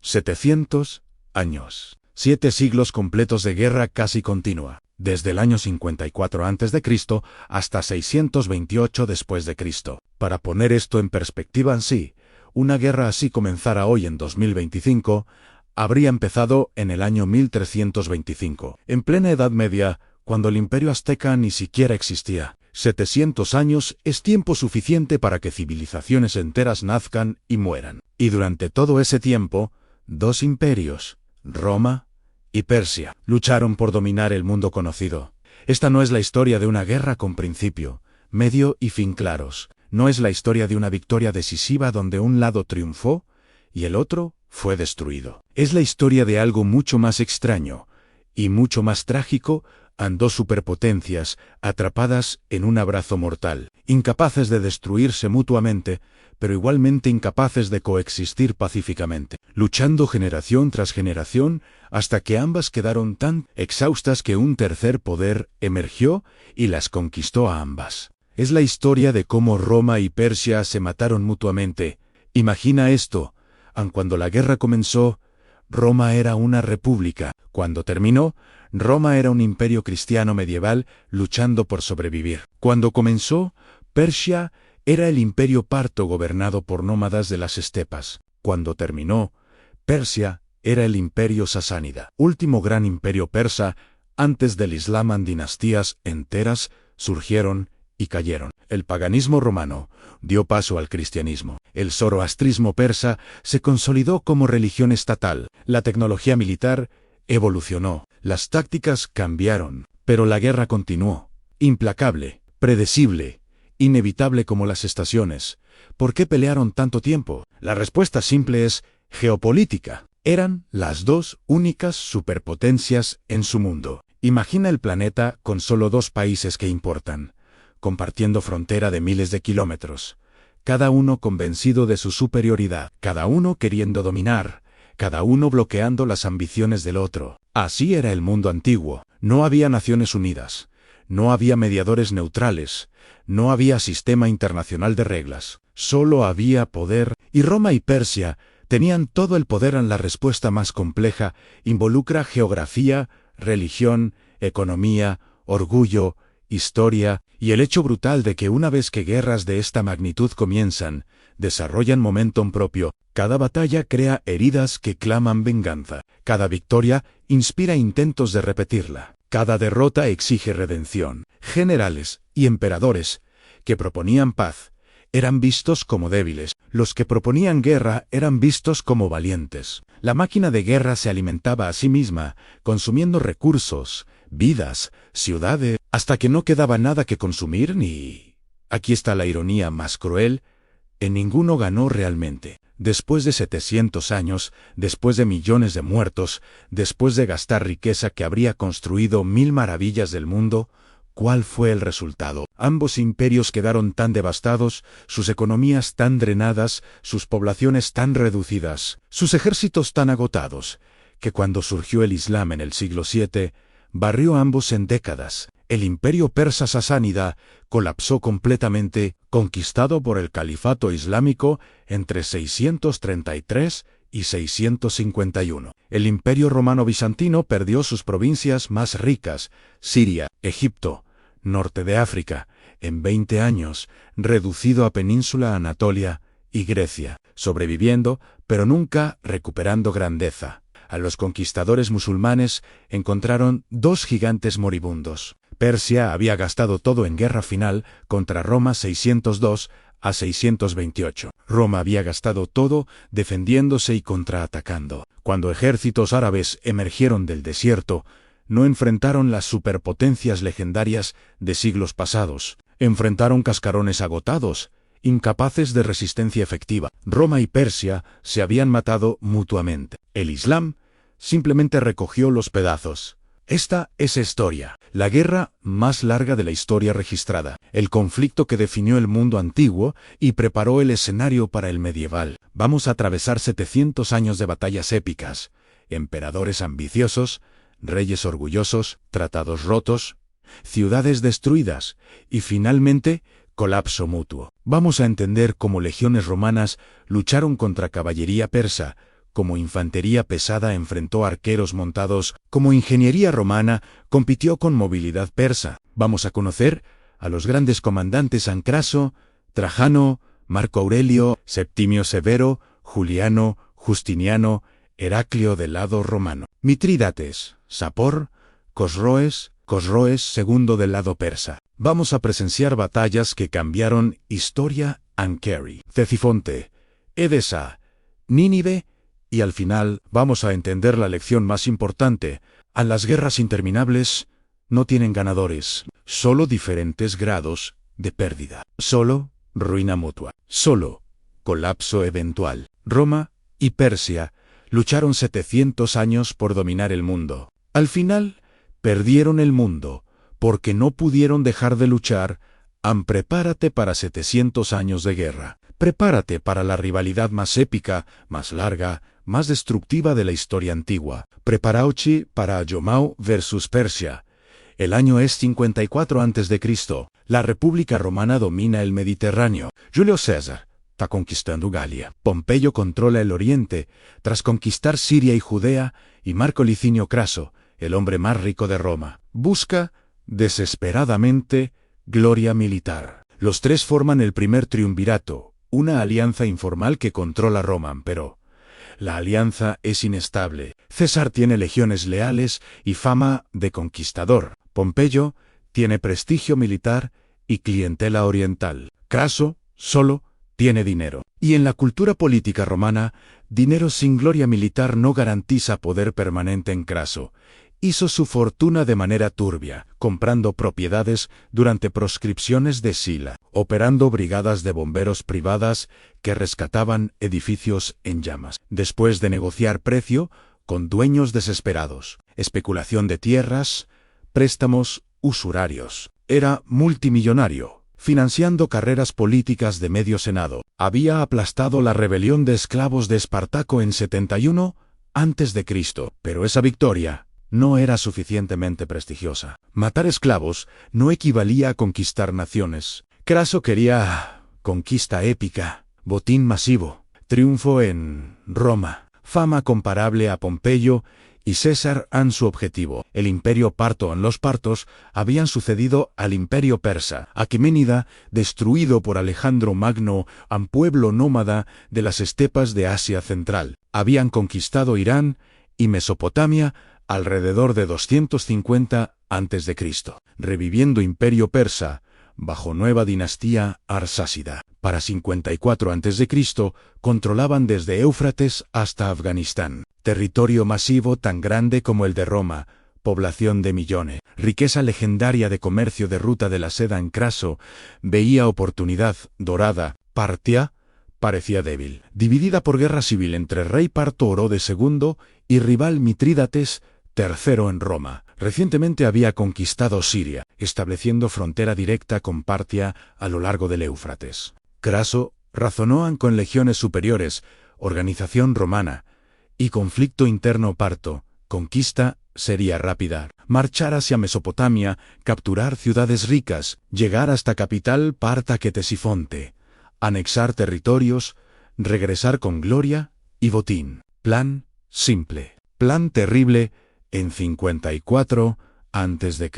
700 años. 7 siglos completos de guerra casi continua, desde el año 54 a.C. hasta 628 después de Cristo. Para poner esto en perspectiva en sí, una guerra así comenzara hoy en 2025, habría empezado en el año 1325, en plena Edad Media, cuando el Imperio Azteca ni siquiera existía. 700 años es tiempo suficiente para que civilizaciones enteras nazcan y mueran. Y durante todo ese tiempo, dos imperios, Roma y Persia, lucharon por dominar el mundo conocido. Esta no es la historia de una guerra con principio, medio y fin claros. No es la historia de una victoria decisiva donde un lado triunfó y el otro fue destruido. Es la historia de algo mucho más extraño y mucho más trágico, en dos superpotencias atrapadas en un abrazo mortal, incapaces de destruirse mutuamente, pero igualmente incapaces de coexistir pacíficamente, luchando generación tras generación hasta que ambas quedaron tan exhaustas que un tercer poder emergió y las conquistó a ambas. Es la historia de cómo Roma y Persia se mataron mutuamente. Imagina esto, aun cuando la guerra comenzó, Roma era una república. Cuando terminó, Roma era un imperio cristiano medieval luchando por sobrevivir. Cuando comenzó, Persia era el imperio parto gobernado por nómadas de las estepas. Cuando terminó, Persia era el imperio sasánida, último gran imperio persa. Antes del Islam, dinastías enteras surgieron y cayeron. El paganismo romano dio paso al cristianismo. El zoroastrismo persa se consolidó como religión estatal. La tecnología militar evolucionó. Las tácticas cambiaron, pero la guerra continuó. Implacable, predecible, inevitable como las estaciones. ¿Por qué pelearon tanto tiempo? La respuesta simple es geopolítica. Eran las dos únicas superpotencias en su mundo. Imagina el planeta con solo dos países que importan, compartiendo frontera de miles de kilómetros, cada uno convencido de su superioridad, cada uno queriendo dominar, cada uno bloqueando las ambiciones del otro. Así era el mundo antiguo. No había Naciones Unidas, no había mediadores neutrales, no había sistema internacional de reglas, solo había poder, y Roma y Persia tenían todo el poder. En la respuesta más compleja involucra geografía, religión, economía, orgullo, historia, y el hecho brutal de que una vez que guerras de esta magnitud comienzan, desarrollan momentum propio. Cada batalla crea heridas que claman venganza. Cada victoria inspira intentos de repetirla. Cada derrota exige redención. Generales y emperadores que proponían paz eran vistos como débiles. Los que proponían guerra eran vistos como valientes. La máquina de guerra se alimentaba a sí misma, consumiendo recursos, vidas, ciudades, hasta que no quedaba nada que consumir ni... Aquí está la ironía más cruel. En ninguno ganó realmente. Después de 700 años, después de millones de muertos, después de gastar riqueza que habría construido 1000 maravillas del mundo, ¿cuál fue el resultado? Ambos imperios quedaron tan devastados, sus economías tan drenadas, sus poblaciones tan reducidas, sus ejércitos tan agotados, que cuando surgió el Islam en el siglo VII, barrió a ambos en décadas. El imperio persa sasánida colapsó completamente, conquistado por el califato islámico entre 633 y 651. El imperio romano bizantino perdió sus provincias más ricas, Siria, Egipto, norte de África, en 20 años, reducido a península Anatolia y Grecia, sobreviviendo, pero nunca recuperando grandeza. A los conquistadores musulmanes encontraron dos gigantes moribundos. Persia había gastado todo en guerra final contra Roma 602 a 628. Roma había gastado todo defendiéndose y contraatacando. Cuando ejércitos árabes emergieron del desierto, no enfrentaron las superpotencias legendarias de siglos pasados. Enfrentaron cascarones agotados, incapaces de resistencia efectiva. Roma y Persia se habían matado mutuamente. El Islam simplemente recogió los pedazos. Esta es historia, la guerra más larga de la historia registrada, el conflicto que definió el mundo antiguo y preparó el escenario para el medieval. Vamos a atravesar 700 años de batallas épicas, emperadores ambiciosos, reyes orgullosos, tratados rotos, ciudades destruidas y finalmente colapso mutuo. Vamos a entender cómo legiones romanas lucharon contra caballería persa, como infantería pesada enfrentó arqueros montados, como ingeniería romana compitió con movilidad persa. Vamos a conocer a los grandes comandantes San Craso, Trajano, Marco Aurelio, Septimio Severo, Juliano, Justiniano, Heraclio del lado romano, Mitrídates, Sapor, Cosroes segundo del lado persa. Vamos a presenciar batallas que cambiaron historia, Ankeri, Ctesifonte, Edesa, Nínive, y al final vamos a entender la lección más importante: a las guerras interminables no tienen ganadores, solo diferentes grados de pérdida, solo ruina mutua, solo colapso eventual. Roma y Persia lucharon 700 años por dominar el mundo. Al final, perdieron el mundo, porque no pudieron dejar de luchar. Prepárate para 700 años de guerra. Prepárate para la rivalidad más épica, más larga, más destructiva de la historia antigua. Preparaochi para Ayomao versus Persia. El año es 54 a.C. La República Romana domina el Mediterráneo. Julio César está conquistando Galia. Pompeyo controla el Oriente, tras conquistar Siria y Judea, y Marco Licinio Craso, el hombre más rico de Roma, busca desesperadamente gloria militar. Los tres forman el primer triunvirato, una alianza informal que controla Roma, pero la alianza es inestable. César tiene legiones leales y fama de conquistador. Pompeyo tiene prestigio militar y clientela oriental. Craso, solo, tiene dinero. Y en la cultura política romana, dinero sin gloria militar no garantiza poder permanente. En Craso hizo su fortuna de manera turbia, comprando propiedades durante proscripciones de Sila, operando brigadas de bomberos privadas que rescataban edificios en llamas. Después de negociar precio con dueños desesperados, especulación de tierras, préstamos usurarios, era multimillonario, financiando carreras políticas de medio senado. Había aplastado la rebelión de esclavos de Espartaco en 71 a.C., pero esa victoria no era suficientemente prestigiosa. Matar esclavos no equivalía a conquistar naciones. Craso quería conquista épica, botín masivo, triunfo en Roma, fama comparable a Pompeyo y César. Su objetivo. El imperio parto. Los partos habían sucedido al imperio persa. Aqueménida, destruido por Alejandro Magno, un pueblo nómada de las estepas de Asia Central. Habían conquistado Irán y Mesopotamia alrededor de 250 a.C., reviviendo imperio persa bajo nueva dinastía arsásida. Para 54 a.C. controlaban desde Éufrates hasta Afganistán. Territorio masivo tan grande como el de Roma, población de millones, riqueza legendaria de comercio de ruta de la seda. En Craso veía oportunidad dorada. Partia parecía débil, dividida por guerra civil entre rey parto Orodes II y rival Mitrídates III en Roma. Recientemente había conquistado Siria, estableciendo frontera directa con Partia a lo largo del Éufrates. Craso razonó con legiones superiores, organización romana y conflicto interno parto. Conquista sería rápida. Marchar hacia Mesopotamia, capturar ciudades ricas, llegar hasta capital Parta Ctesifonte, anexar territorios, regresar con gloria y botín. Plan simple. Plan terrible en 54 a.C.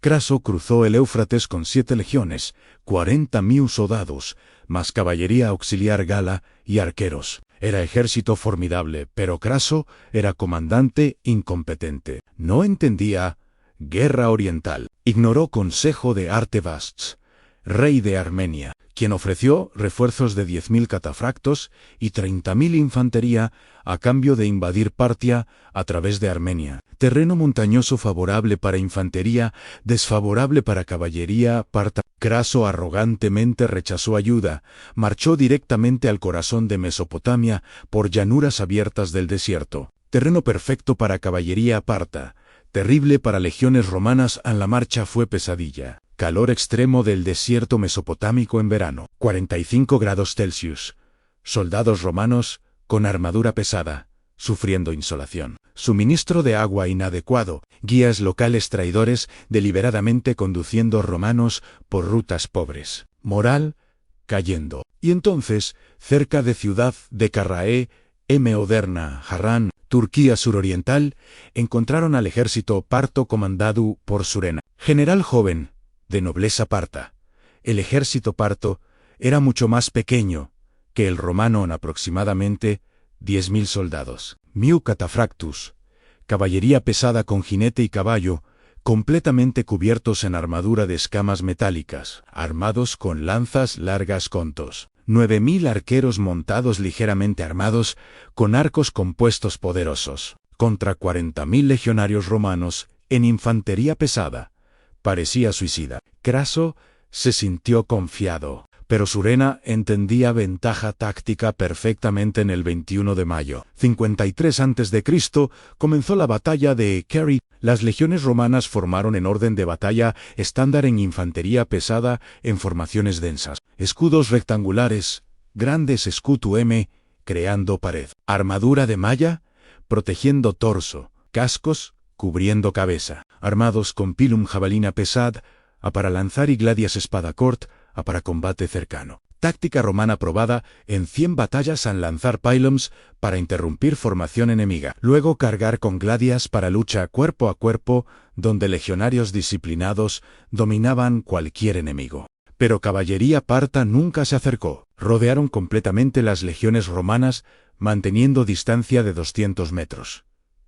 Craso cruzó el Éufrates con 7 legiones, 40.000 soldados, más caballería auxiliar gala y arqueros. Era ejército formidable, pero Craso era comandante incompetente. No entendía guerra oriental. Ignoró consejo de Artebasds, rey de Armenia, quien ofreció refuerzos de 10.000 catafractos y 30.000 infantería a cambio de invadir Partia a través de Armenia. Terreno montañoso favorable para infantería, desfavorable para caballería parta. Craso arrogantemente rechazó ayuda, marchó directamente al corazón de Mesopotamia por llanuras abiertas del desierto. Terreno perfecto para caballería parta, terrible para legiones romanas. En la marcha fue pesadilla. Calor extremo del desierto mesopotámico en verano, 45 grados Celsius. Soldados romanos, con armadura pesada, sufriendo insolación. Suministro de agua inadecuado, guías locales traidores deliberadamente conduciendo romanos por rutas pobres. Moral cayendo. Y entonces, cerca de ciudad de Carrae, Moderna, Harran, Turquía suroriental, encontraron al ejército parto comandado por Surena, general joven, de nobleza parta. El ejército parto era mucho más pequeño que el romano en aproximadamente 10.000 soldados. Cataphractus, caballería pesada con jinete y caballo, completamente cubiertos en armadura de escamas metálicas, armados con lanzas largas contos. 9.000 arqueros montados ligeramente armados, con arcos compuestos poderosos, contra 40.000 legionarios romanos en infantería pesada. Parecía suicida. Craso se sintió confiado, pero Surena entendía ventaja táctica perfectamente. En el 21 de mayo, 53 a.C., comenzó la batalla de Carrhae. Las legiones romanas formaron en orden de batalla estándar en infantería pesada en formaciones densas. Escudos rectangulares, grandes escudo creando pared. Armadura de malla, protegiendo torso. Cascos, cubriendo cabeza. Armados con pilum jabalina pesad, a para lanzar y gladias espada cort, a para combate cercano. Táctica romana probada en 100 batallas al lanzar pylums para interrumpir formación enemiga. Luego cargar con gladias para lucha cuerpo a cuerpo, donde legionarios disciplinados dominaban cualquier enemigo. Pero caballería parta nunca se acercó. Rodearon completamente las legiones romanas, manteniendo distancia de 200 metros.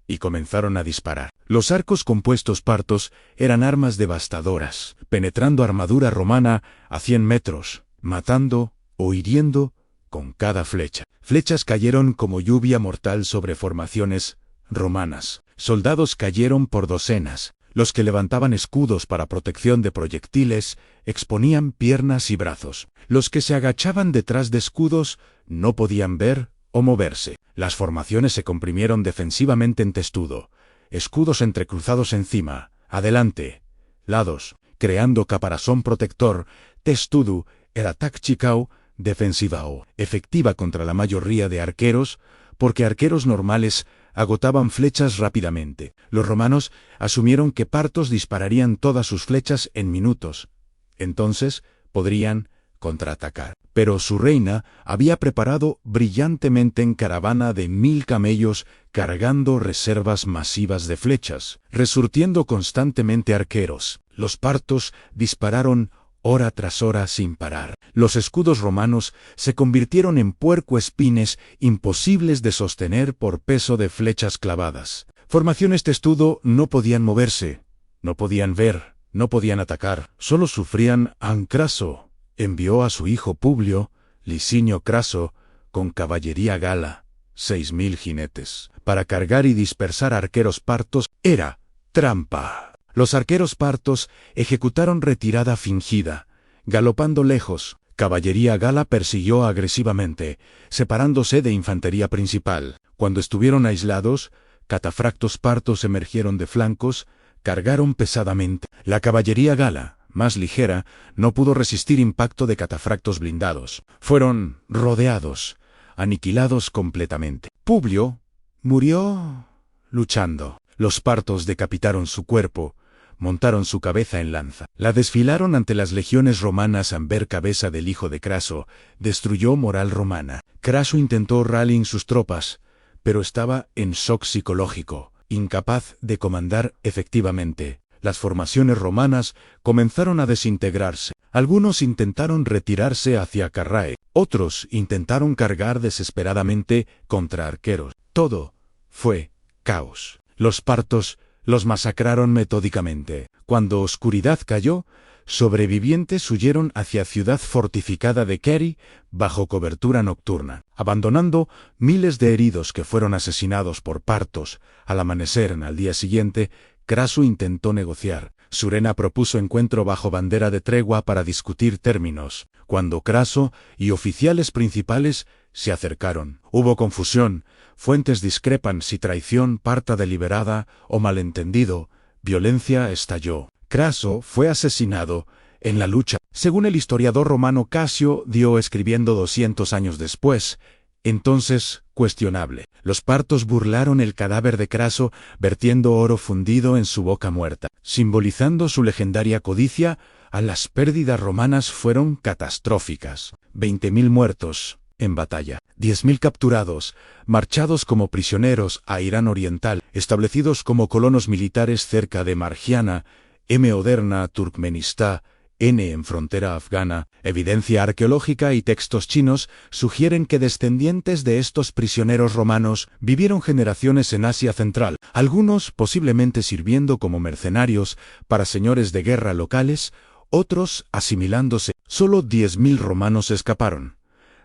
Y comenzaron a disparar. Los arcos compuestos partos eran armas devastadoras, penetrando armadura romana a 100 metros, matando o hiriendo con cada flecha. Flechas cayeron como lluvia mortal sobre formaciones romanas. Soldados cayeron por docenas. Los que levantaban escudos para protección de proyectiles exponían piernas y brazos. Los que se agachaban detrás de escudos no podían ver o moverse. Las formaciones se comprimieron defensivamente en testudo. Escudos entrecruzados encima, adelante, lados, creando caparazón protector. Testudo era táctica defensiva o efectiva contra la mayoría de arqueros, porque arqueros normales agotaban flechas rápidamente. Los romanos asumieron que partos dispararían todas sus flechas en minutos. Entonces podrían contraatacar. Pero su reina había preparado brillantemente en caravana de 1.000 camellos cargando reservas masivas de flechas, resurtiendo constantemente arqueros. Los partos dispararon hora tras hora sin parar. Los escudos romanos se convirtieron en puercoespines imposibles de sostener por peso de flechas clavadas. Formaciones testudo no podían moverse, no podían ver, no podían atacar, solo sufrían. Craso envió a su hijo Publio, Licinio Craso, con caballería gala, 6.000 jinetes, para cargar y dispersar arqueros partos. Era trampa. Los arqueros partos ejecutaron retirada fingida, galopando lejos. Caballería gala persiguió agresivamente, separándose de infantería principal. Cuando estuvieron aislados, catafractos partos emergieron de flancos, cargaron pesadamente. La caballería gala, más ligera, no pudo resistir impacto de catafractos blindados. Fueron rodeados, aniquilados completamente. Publio murió luchando. Los partos decapitaron su cuerpo, montaron su cabeza en lanza. La desfilaron ante las legiones romanas. Ver cabeza del hijo de Craso destruyó moral romana. Craso intentó rallying sus tropas, pero estaba en shock psicológico, incapaz de comandar efectivamente. Las formaciones romanas comenzaron a desintegrarse. Algunos intentaron retirarse hacia Carrhae, otros intentaron cargar desesperadamente contra arqueros. Todo fue caos. Los partos los masacraron metódicamente. Cuando oscuridad cayó, sobrevivientes huyeron hacia ciudad fortificada de Carrhae bajo cobertura nocturna, abandonando miles de heridos que fueron asesinados por partos. Al amanecer al día siguiente, Craso intentó negociar. Surena propuso encuentro bajo bandera de tregua para discutir términos. Cuando Craso y oficiales principales se acercaron, hubo confusión. Fuentes discrepan si traición parta deliberada o malentendido. Violencia estalló. Craso fue asesinado en la lucha. Según el historiador romano Casio Dio, escribiendo 200 años después, entonces cuestionable. Los partos burlaron el cadáver de Craso, vertiendo oro fundido en su boca muerta, simbolizando su legendaria codicia. Las pérdidas romanas fueron catastróficas. 20.000 muertos en batalla. 10.000 capturados, marchados como prisioneros a Irán Oriental, establecidos como colonos militares cerca de Margiana, moderna Turkmenistán, en frontera afgana. Evidencia arqueológica y textos chinos sugieren que descendientes de estos prisioneros romanos vivieron generaciones en Asia Central, algunos posiblemente sirviendo como mercenarios para señores de guerra locales, otros asimilándose. Solo 10.000 romanos escaparon,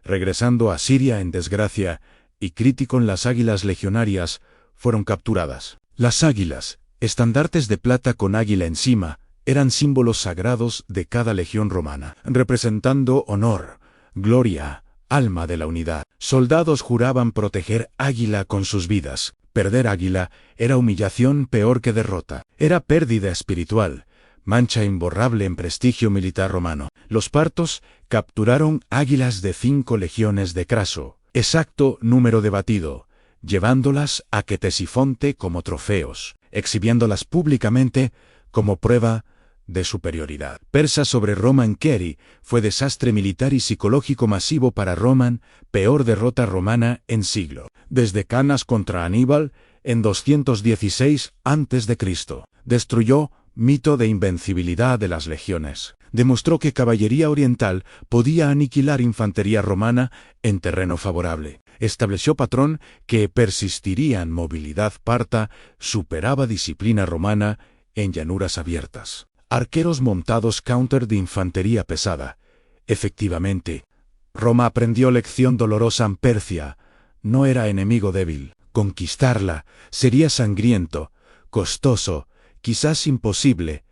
regresando a Siria en desgracia, y Críticon. Las águilas legionarias fueron capturadas. Las águilas, estandartes de plata con águila encima, eran símbolos sagrados de cada legión romana, representando honor, gloria, alma de la unidad. Soldados juraban proteger Águila con sus vidas. Perder Águila era humillación peor que derrota. Era pérdida espiritual, mancha imborrable en prestigio militar romano. Los partos capturaron águilas de 5 legiones de Craso, exacto número debatido, llevándolas a Quetesifonte como trofeos, exhibiéndolas públicamente como prueba de superioridad persa sobre Roman Keri. Fue desastre militar y psicológico masivo para Roman, peor derrota romana en siglo. Desde Canas contra Aníbal, en 216 a.C., destruyó mito de invencibilidad de las legiones. Demostró que caballería oriental podía aniquilar infantería romana en terreno favorable. Estableció patrón que persistiría en movilidad parta, superaba disciplina romana en llanuras abiertas. Arqueros montados counter de infantería pesada. Efectivamente, Roma aprendió lección dolorosa en Persia. No era enemigo débil. Conquistarla sería sangriento, costoso, quizás imposible.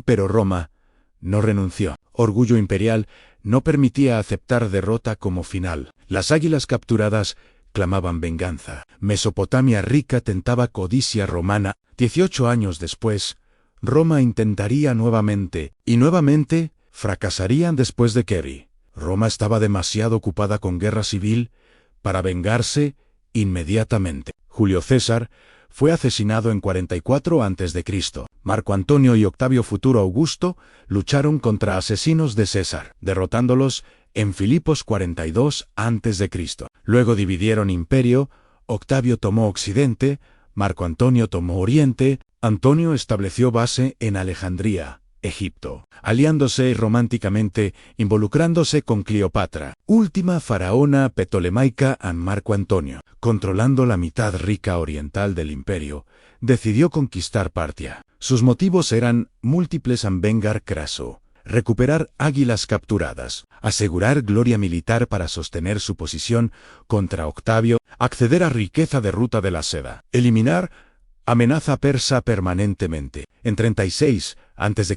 Pero Roma no renunció. Orgullo imperial no permitía aceptar derrota como final. Las águilas capturadas clamaban venganza. Mesopotamia rica tentaba codicia romana. 18 años después, Roma intentaría nuevamente, y nuevamente fracasarían después de Keri. Roma estaba demasiado ocupada con guerra civil para vengarse inmediatamente. Julio César fue asesinado en 44 a.C. Marco Antonio y Octavio Futuro Augusto lucharon contra asesinos de César, derrotándolos en Filipos 42 a.C. Luego dividieron imperio. Octavio tomó Occidente, Marco Antonio tomó Oriente. Antonio estableció base en Alejandría, Egipto, aliándose románticamente, involucrándose con Cleopatra, última faraona ptolemaica. Marco Antonio, controlando la mitad rica oriental del imperio, decidió conquistar Partia. Sus motivos eran múltiples: vengar Craso, recuperar águilas capturadas, asegurar gloria militar para sostener su posición contra Octavio, acceder a riqueza de ruta de la seda, eliminar amenaza persa permanentemente. En 36 a.C.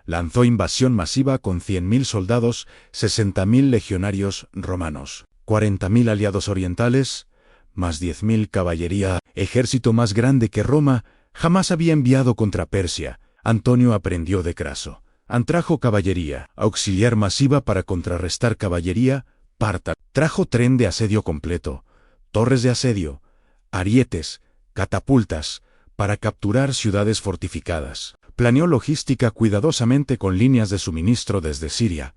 lanzó invasión masiva con 100.000 soldados, 60.000 legionarios romanos, 40.000 aliados orientales, más 10.000 caballería, ejército más grande que Roma jamás había enviado contra Persia. Antonio aprendió de Craso. Trajo caballería auxiliar masiva para contrarrestar caballería parta. Trajo tren de asedio completo, torres de asedio, arietes, catapultas, para capturar ciudades fortificadas. Planeó logística cuidadosamente con líneas de suministro desde Siria.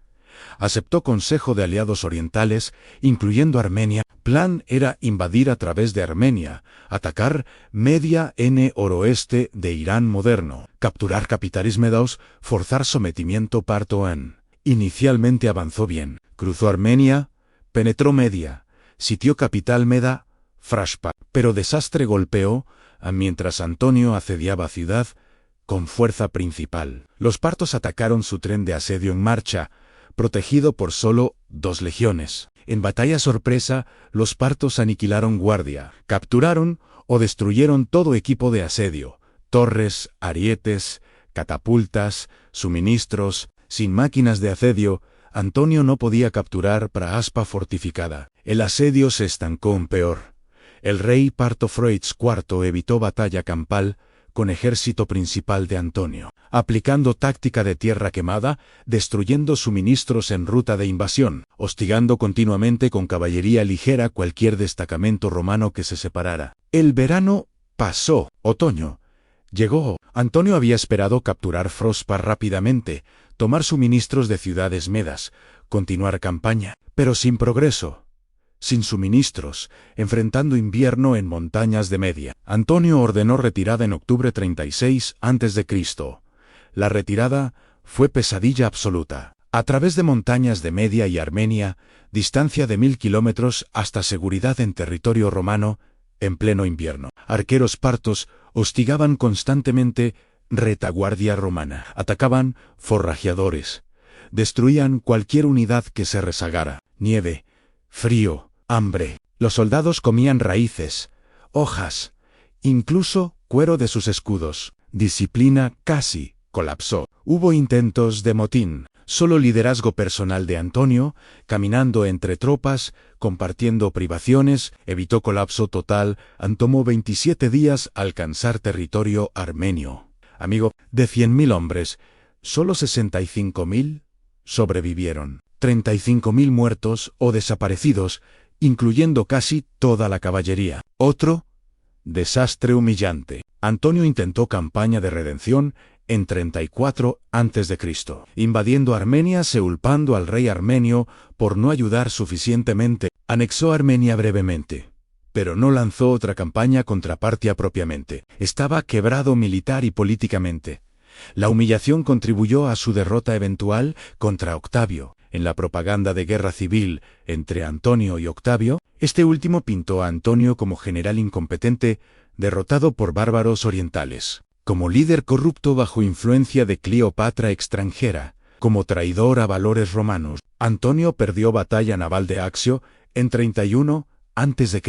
Aceptó consejo de aliados orientales, incluyendo Armenia. Plan era invadir a través de Armenia, atacar Media oroeste de Irán moderno, capturar capitales medos, forzar sometimiento parto. Inicialmente avanzó bien. Cruzó Armenia, penetró Media, sitió capital Meda, Frashpa, pero desastre golpeó mientras Antonio asediaba ciudad con fuerza principal. Los partos atacaron su tren de asedio en marcha, protegido por solo 2 legiones. En batalla sorpresa, los partos aniquilaron guardia, capturaron o destruyeron todo equipo de asedio, torres, arietes, catapultas, suministros. Sin máquinas de asedio, Antonio no podía capturar Praaspa fortificada. El asedio se estancó en peor. El rey parto Froides IV evitó batalla campal con ejército principal de Antonio, aplicando táctica de tierra quemada, destruyendo suministros en ruta de invasión, hostigando continuamente con caballería ligera cualquier destacamento romano que se separara. El verano pasó. Otoño llegó. Antonio había esperado capturar Frospa rápidamente, tomar suministros de ciudades medas, continuar campaña, pero sin progreso. sin suministros, enfrentando invierno en montañas de Media. Antonio ordenó retirada en octubre 36 a.C. La retirada fue pesadilla absoluta. A través de montañas de Media y Armenia, distancia de 1000 kilómetros hasta seguridad en territorio romano, en pleno invierno. Arqueros partos hostigaban constantemente retaguardia romana. Atacaban forrajeadores. Destruían cualquier unidad que se rezagara. Nieve, frío, hambre. Los soldados comían raíces, hojas, incluso cuero de sus escudos. Disciplina casi colapsó. Hubo intentos de motín. Solo liderazgo personal de Antonio, caminando entre tropas, compartiendo privaciones, evitó colapso total. Tomó 27 días alcanzar territorio armenio. Amigo, de 100.000 hombres, solo 65.000 sobrevivieron. 35.000 muertos o desaparecidos, incluyendo casi toda la caballería. Otro desastre humillante. Antonio intentó campaña de redención en 34 a.C., invadiendo Armenia, seulpando al rey armenio por no ayudar suficientemente. Anexó Armenia brevemente, pero no lanzó otra campaña contra Partia propiamente. Estaba quebrado militar y políticamente. La humillación contribuyó a su derrota eventual contra Octavio. En la propaganda de guerra civil entre Antonio y Octavio, este último pintó a Antonio como general incompetente, derrotado por bárbaros orientales, como líder corrupto bajo influencia de Cleopatra extranjera, como traidor a valores romanos. Antonio perdió batalla naval de Accio en 31 a.C.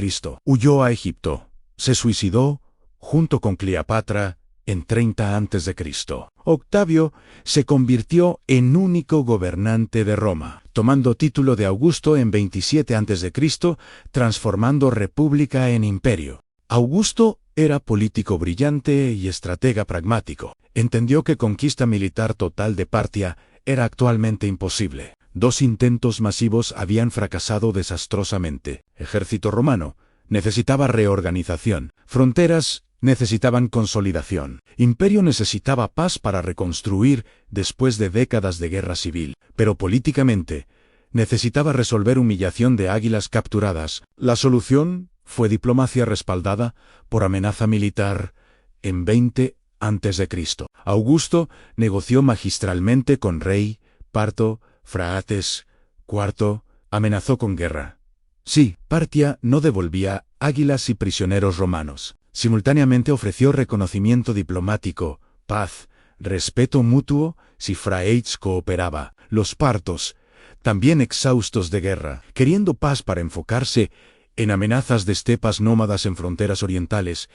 Huyó a Egipto. Se suicidó junto con Cleopatra en 30 a.C. Octavio se convirtió en único gobernante de Roma, tomando título de Augusto en 27 a.C., transformando república en imperio. Augusto era político brillante y estratega pragmático. Entendió que conquista militar total de Partia era actualmente imposible. 2 intentos masivos habían fracasado desastrosamente. Ejército romano necesitaba reorganización. Fronteras necesitaban consolidación. Imperio necesitaba paz para reconstruir después de décadas de guerra civil. Pero políticamente necesitaba resolver humillación de águilas capturadas. La solución fue diplomacia respaldada por amenaza militar en 20 a.C. Augusto negoció magistralmente con rey Parto. Fraates IV amenazó con guerra. Sí, Partia no devolvía águilas y prisioneros romanos. Simultáneamente ofreció reconocimiento diplomático, paz, respeto mutuo si Fraates cooperaba. Los partos, también exhaustos de guerra, queriendo paz para enfocarse en amenazas de estepas nómadas en fronteras orientales,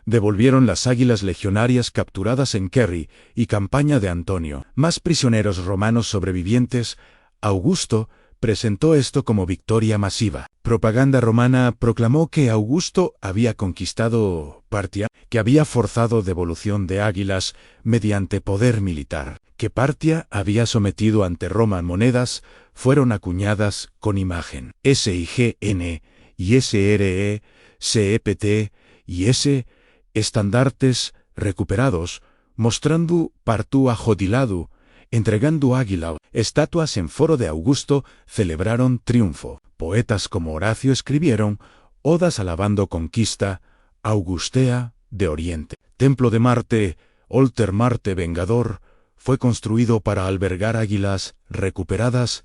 devolvieron las águilas legionarias capturadas en Kerry y campaña de Antonio. Más prisioneros romanos sobrevivientes. Augusto presentó esto como victoria masiva. Propaganda romana proclamó que Augusto había conquistado Partia, que había forzado devolución de águilas mediante poder militar, que Partia había sometido ante Roma monedas, fueron acuñadas con imagen SIGN y SRE, CEPT y S, estandartes recuperados, mostrando Partu a Jodiladu, entregando águila. Estatuas en foro de Augusto celebraron triunfo. Poetas como Horacio escribieron odas alabando conquista. Augustea de Oriente. Templo de Marte, Olter Marte Vengador, fue construido para albergar águilas recuperadas.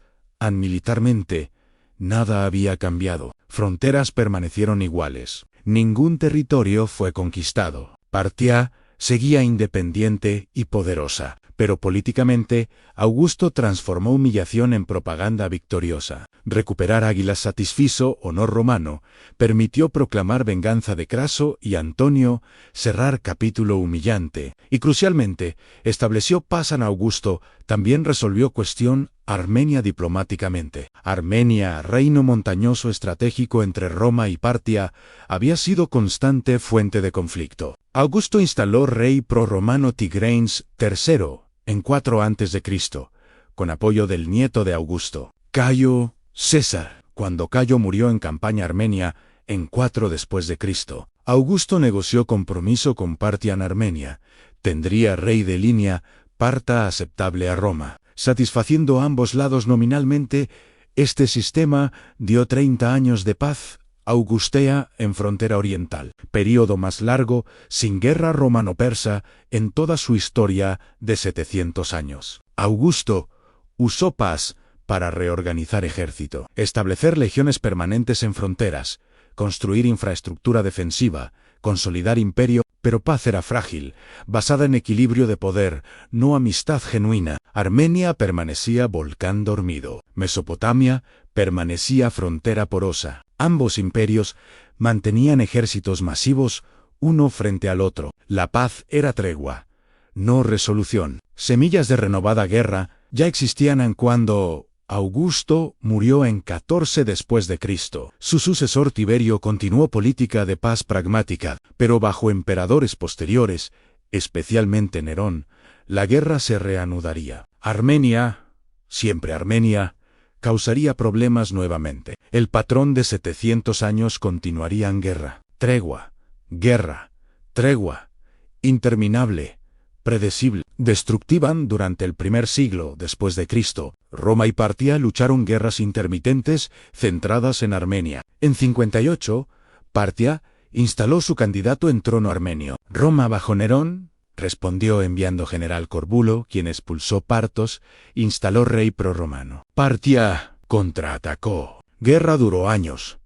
Militarmente, nada había cambiado. Fronteras permanecieron iguales. Ningún territorio fue conquistado. Partia seguía independiente y poderosa. Pero políticamente, Augusto transformó humillación en propaganda victoriosa. Recuperar águilas satisfizo honor romano, permitió proclamar venganza de Craso y Antonio, cerrar capítulo humillante, y crucialmente, estableció paz en Augusto, también resolvió cuestión Armenia diplomáticamente. Armenia, reino montañoso estratégico entre Roma y Partia, había sido constante fuente de conflicto. Augusto instaló rey prorromano Tigranes III en 4 a.C., con apoyo del nieto de Augusto, Cayo César. Cuando Cayo murió en campaña armenia en 4 después de Cristo, Augusto negoció compromiso con Partia en Armenia. Tendría rey de línea, Parta aceptable a Roma, satisfaciendo a ambos lados nominalmente Este sistema dio 30 años de paz augustea en frontera oriental, período más largo sin guerra romano-persa en toda su historia de 700 años. Augusto usó paz para reorganizar ejército, establecer legiones permanentes en fronteras, construir infraestructura defensiva, consolidar imperio, pero paz era frágil, basada en equilibrio de poder, no amistad genuina. Armenia permanecía volcán dormido. Mesopotamia permanecía frontera porosa. Ambos imperios mantenían ejércitos masivos uno frente al otro. La paz era tregua, no resolución. Semillas de renovada guerra ya existían en cuando Augusto murió en 14 después de Cristo. Su sucesor Tiberio continuó política de paz pragmática, pero bajo emperadores posteriores, especialmente Nerón, la guerra se reanudaría. Armenia, siempre Armenia, causaría problemas nuevamente. El patrón de 700 años continuaría en guerra. Tregua, guerra, tregua, interminable, predecible, destructiva. Durante el primer siglo después de Cristo, Roma y Partia lucharon guerras intermitentes centradas en Armenia. En 58, Partia instaló su candidato en trono armenio. Roma bajo Nerón respondió enviando general Corbulo, quien expulsó Partos, instaló rey prorromano. Partia contraatacó. Guerra duró años.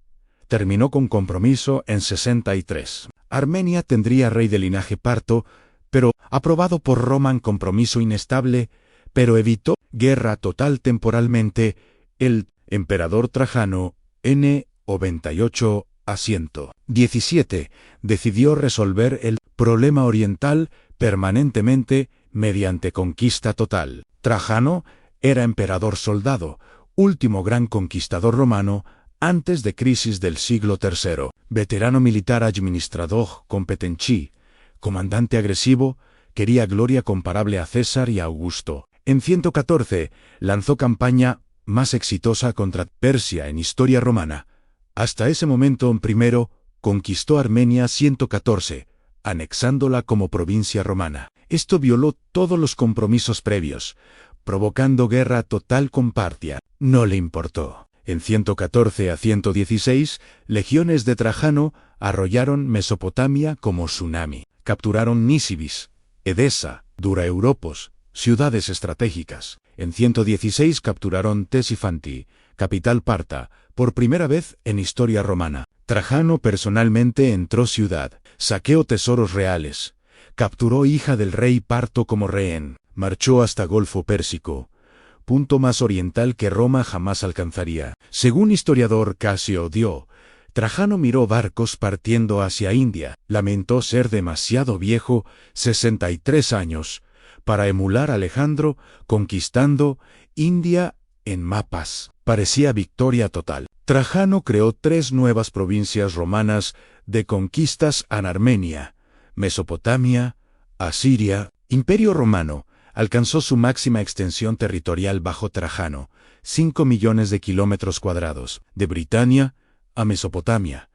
Terminó con compromiso en 63. Armenia tendría rey de linaje parto, pero aprobado por Roma en compromiso inestable, pero evitó guerra total temporalmente. El emperador Trajano, N. 98 a 117, decidió resolver el problema oriental permanentemente mediante conquista total. Trajano era emperador soldado, último gran conquistador romano antes de crisis del siglo III. Veterano militar administrador competenti, comandante agresivo, quería gloria comparable a César y a Augusto. En 114 lanzó campaña más exitosa contra Persia en historia romana. Hasta ese momento primero conquistó Armenia 114, anexándola como provincia romana. Esto violó todos los compromisos previos, provocando guerra total con Partia. No le importó. En 114 a 116, legiones de Trajano arrollaron Mesopotamia como tsunami. Capturaron Nisibis, Edesa, Dura-Europos, ciudades estratégicas. En 116 capturaron Ctesifanti, capital parta, por primera vez en historia romana. Trajano personalmente entró ciudad, saqueó tesoros reales, capturó hija del rey parto como rehén, marchó hasta Golfo Pérsico, punto más oriental que Roma jamás alcanzaría. Según historiador Casio Dio, Trajano miró barcos partiendo hacia India, lamentó ser demasiado viejo, 63 años, para emular a Alejandro conquistando India en mapas. Parecía victoria total. Trajano creó 3 nuevas provincias romanas de conquistas en Armenia, Mesopotamia, Asiria. Imperio romano alcanzó su máxima extensión territorial bajo Trajano, 5 millones de kilómetros cuadrados, de Britania a Mesopotamia,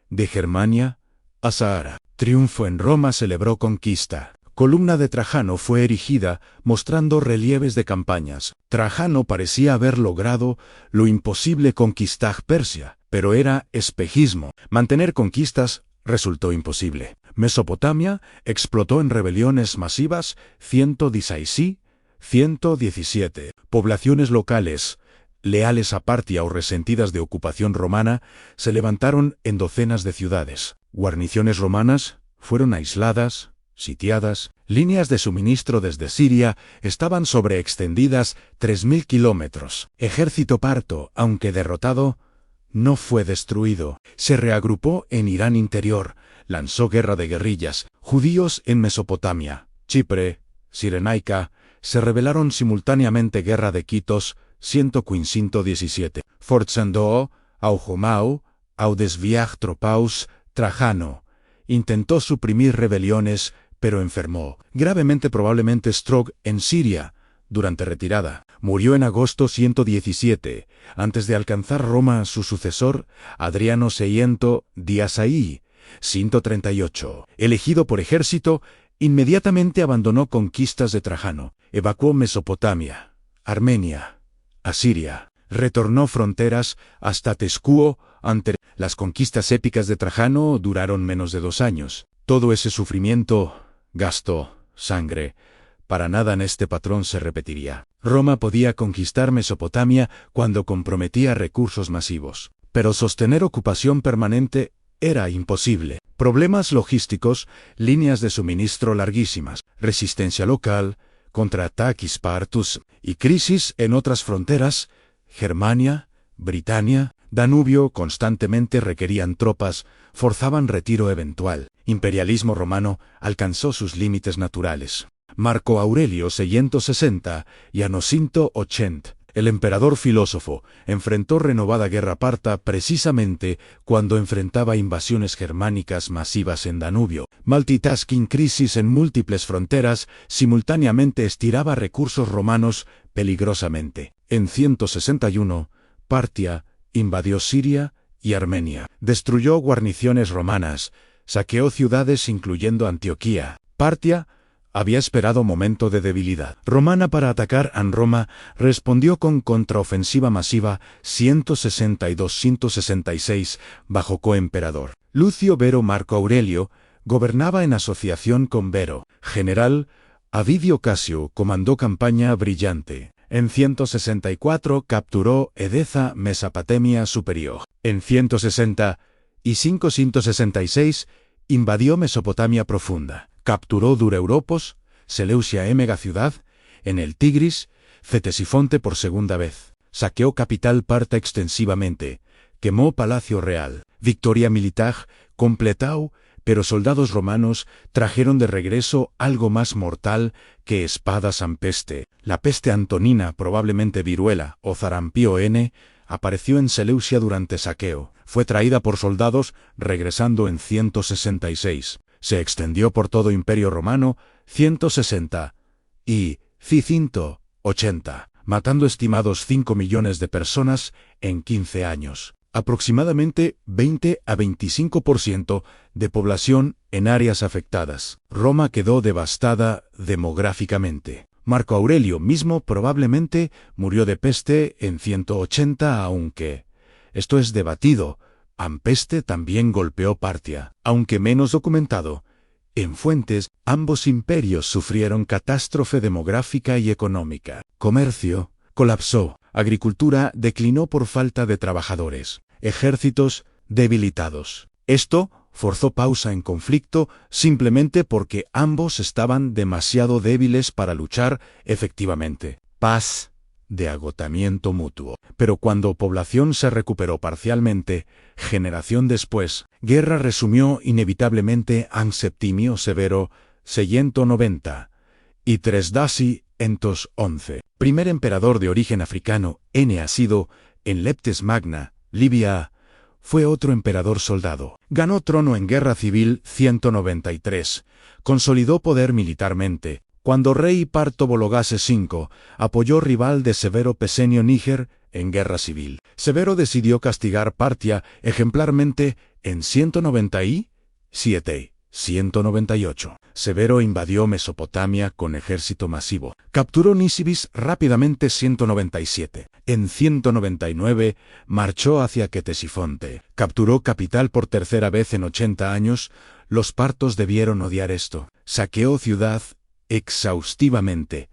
de Germania a Sahara. Triunfo en Roma celebró conquista. Columna de Trajano fue erigida, mostrando relieves de campañas. Trajano parecía haber logrado lo imposible conquistar Persia, pero era espejismo. Mantener conquistas resultó imposible. Mesopotamia explotó en rebeliones masivas, 116, 117. Poblaciones locales, leales a Partia o resentidas de ocupación romana, se levantaron en docenas de ciudades. Guarniciones romanas fueron aisladas, sitiadas. Líneas de suministro desde Siria estaban sobreextendidas 3.000 kilómetros. Ejército parto, aunque derrotado, no fue destruido. Se reagrupó en Irán interior, lanzó guerra de guerrillas. Judíos en Mesopotamia, Chipre, Cirenaica, se rebelaron simultáneamente. Guerra de Quitos, 117. Forzando Aujomau, au desviar tropaus, Trajano intentó suprimir rebeliones, pero enfermó gravemente, probablemente stroke en Siria, durante retirada. Murió en agosto 117, antes de alcanzar Roma su sucesor, Adriano Seiento Diasaí, 138. Elegido por ejército, inmediatamente abandonó conquistas de Trajano. Evacuó Mesopotamia, Armenia, Asiria. retornó fronteras hasta Tescuo. Las conquistas épicas de Trajano duraron menos de 2 años. Todo ese sufrimiento, gasto, sangre, para nada en este patrón se repetiría. Roma podía conquistar Mesopotamia cuando comprometía recursos masivos, pero sostener ocupación permanente era imposible. Problemas logísticos, líneas de suministro larguísimas, resistencia local, contraataques spartus y crisis en otras fronteras, Germania, Britania, Danubio constantemente requerían tropas, forzaban retiro eventual. Imperialismo romano alcanzó sus límites naturales. Marco Aurelio 660 y Anosinto 80, el emperador filósofo, enfrentó renovada guerra parta precisamente cuando enfrentaba invasiones germánicas masivas en Danubio. Multitasking crisis en múltiples fronteras simultáneamente estiraba recursos romanos peligrosamente. En 161, Partia invadió Siria y Armenia, destruyó guarniciones romanas, saqueó ciudades incluyendo Antioquía. Partia había esperado momento de debilidad romana para atacar a Roma, respondió con contraofensiva masiva 162-166 bajo coemperador Lucio Vero. Marco Aurelio gobernaba en asociación con Vero. General Avidio Casio comandó campaña brillante. En 164 capturó Edesa, Mesopotamia Superior. En 165-166 invadió Mesopotamia Profunda. Capturó Dura-Europos, Seleucia ciudad, en el Tigris, Ctesifonte por segunda vez. Saqueó capital parta extensivamente. Quemó palacio real. Victoria militar, completó, pero soldados romanos trajeron de regreso algo más mortal que espada san peste. La peste antonina, probablemente viruela o zarampío apareció en Seleucia durante saqueo. Fue traída por soldados regresando en 166. Se extendió por todo Imperio Romano, 160, y 180, matando estimados 5 millones de personas en 15 años. Aproximadamente 20 a 25% de población en áreas afectadas. Roma quedó devastada demográficamente. Marco Aurelio mismo probablemente murió de peste en 180, aunque esto es debatido. Ampeste también golpeó Partia, aunque menos documentado. En fuentes, ambos imperios sufrieron catástrofe demográfica y económica. Comercio colapsó, agricultura declinó por falta de trabajadores, ejércitos debilitados. Esto forzó pausa en conflicto simplemente porque ambos estaban demasiado débiles para luchar efectivamente. Paz de agotamiento mutuo. Pero cuando población se recuperó parcialmente, generación después, guerra resumió inevitablemente an Septimio Severo, 690, y Tresdasi, entos 11. Primer emperador de origen africano, N-Asido, en Leptes Magna, Libia, fue otro emperador soldado. Ganó trono en guerra civil 193, consolidó poder militarmente. Cuando rey Parto Bologase V apoyó rival de Severo Pesenio Níger en guerra civil. Severo decidió castigar Partia ejemplarmente en 198. Severo invadió Mesopotamia con ejército masivo. Capturó Nisibis rápidamente 197. En 199 marchó hacia Ctesifonte. Capturó capital por tercera vez en 80 años. Los partos debieron odiar esto. Saqueó ciudad exhaustivamente.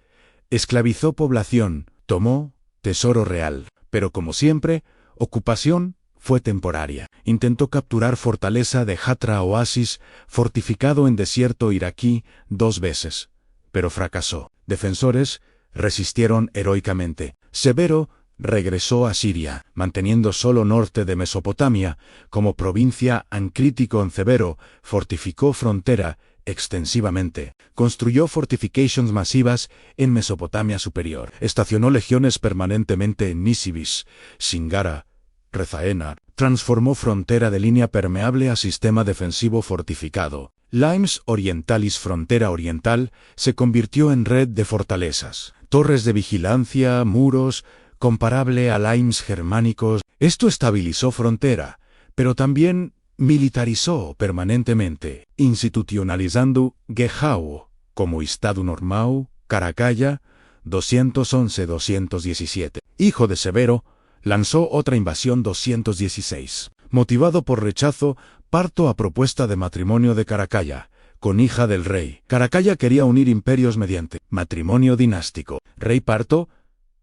Esclavizó población, tomó tesoro real, pero como siempre, ocupación fue temporaria. Intentó capturar fortaleza de Hatra Oasis, fortificado en desierto iraquí, 2 veces, pero fracasó. Defensores resistieron heroicamente. Severo regresó a Siria, manteniendo solo norte de Mesopotamia como provincia ancrítico en Severo, fortificó frontera extensivamente. Construyó fortifications masivas en Mesopotamia Superior. Estacionó legiones permanentemente en Nisibis, Singara, Rezaena. Transformó frontera de línea permeable a sistema defensivo fortificado. Limes Orientalis, frontera oriental, se convirtió en red de fortalezas. Torres de vigilancia, muros, comparable a Limes germánicos. Esto estabilizó frontera, pero también militarizó permanentemente, institucionalizando Gehau como Estado Normau, Caracalla, 211-217. Hijo de Severo, lanzó otra invasión 216. Motivado por rechazo, parto a propuesta de matrimonio de Caracalla, con hija del rey. Caracalla quería unir imperios mediante matrimonio dinástico. Rey Parto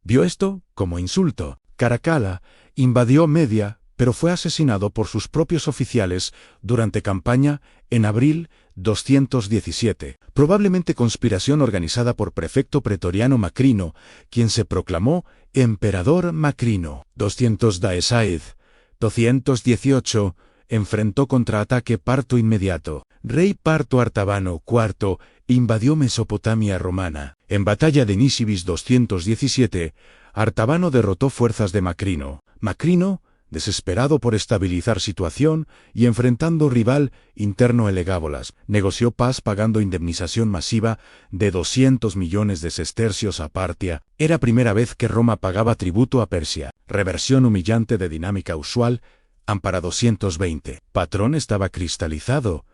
vio esto como insulto. Caracalla invadió Media, pero fue asesinado por sus propios oficiales durante campaña en abril 217, probablemente conspiración organizada por prefecto pretoriano Macrino, quien se proclamó emperador Macrino. 200 Daesaid, 218, enfrentó contraataque Parto inmediato. Rey Parto Artabano IV invadió Mesopotamia romana. En batalla de Nisibis 217, Artabano derrotó fuerzas de Macrino. Macrino, desesperado por estabilizar situación y enfrentando rival interno Elegábolas, negoció paz pagando indemnización masiva de 200 millones de sestercios a Partia. Era primera vez que Roma pagaba tributo a Persia. Reversión humillante de dinámica usual, Ampara 220. Patrón estaba cristalizado.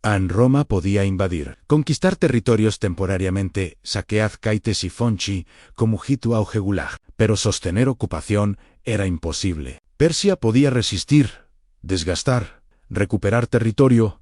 En Roma podía invadir, conquistar territorios temporariamente, saquear Caites y Fonchi, como Hitu Augegulag, pero sostener ocupación era imposible. Persia podía resistir, desgastar, recuperar territorio,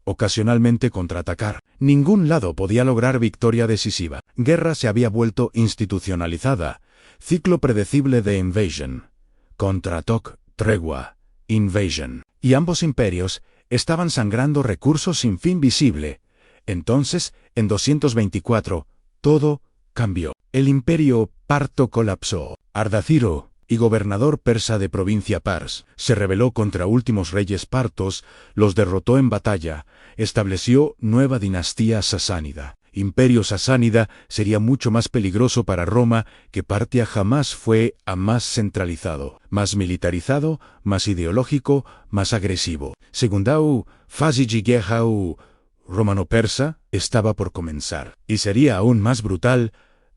ocasionalmente contraatacar. Ningún lado podía lograr victoria decisiva. Guerra se había vuelto institucionalizada, ciclo predecible de invasion, contraataque, tregua, invasion. Y ambos imperios estaban sangrando recursos sin fin visible. Entonces, en 224, todo cambió. El imperio parto colapsó. Ardaciro, y gobernador persa de provincia Pars, se rebeló contra últimos reyes partos, los derrotó en batalla, estableció nueva dinastía sasánida. Imperio sasánida sería mucho más peligroso para Roma que Partia jamás fue a más centralizado, más militarizado, más ideológico, más agresivo. Segundau, Fazigigehau, romano-persa, estaba por comenzar. Y sería aún más brutal,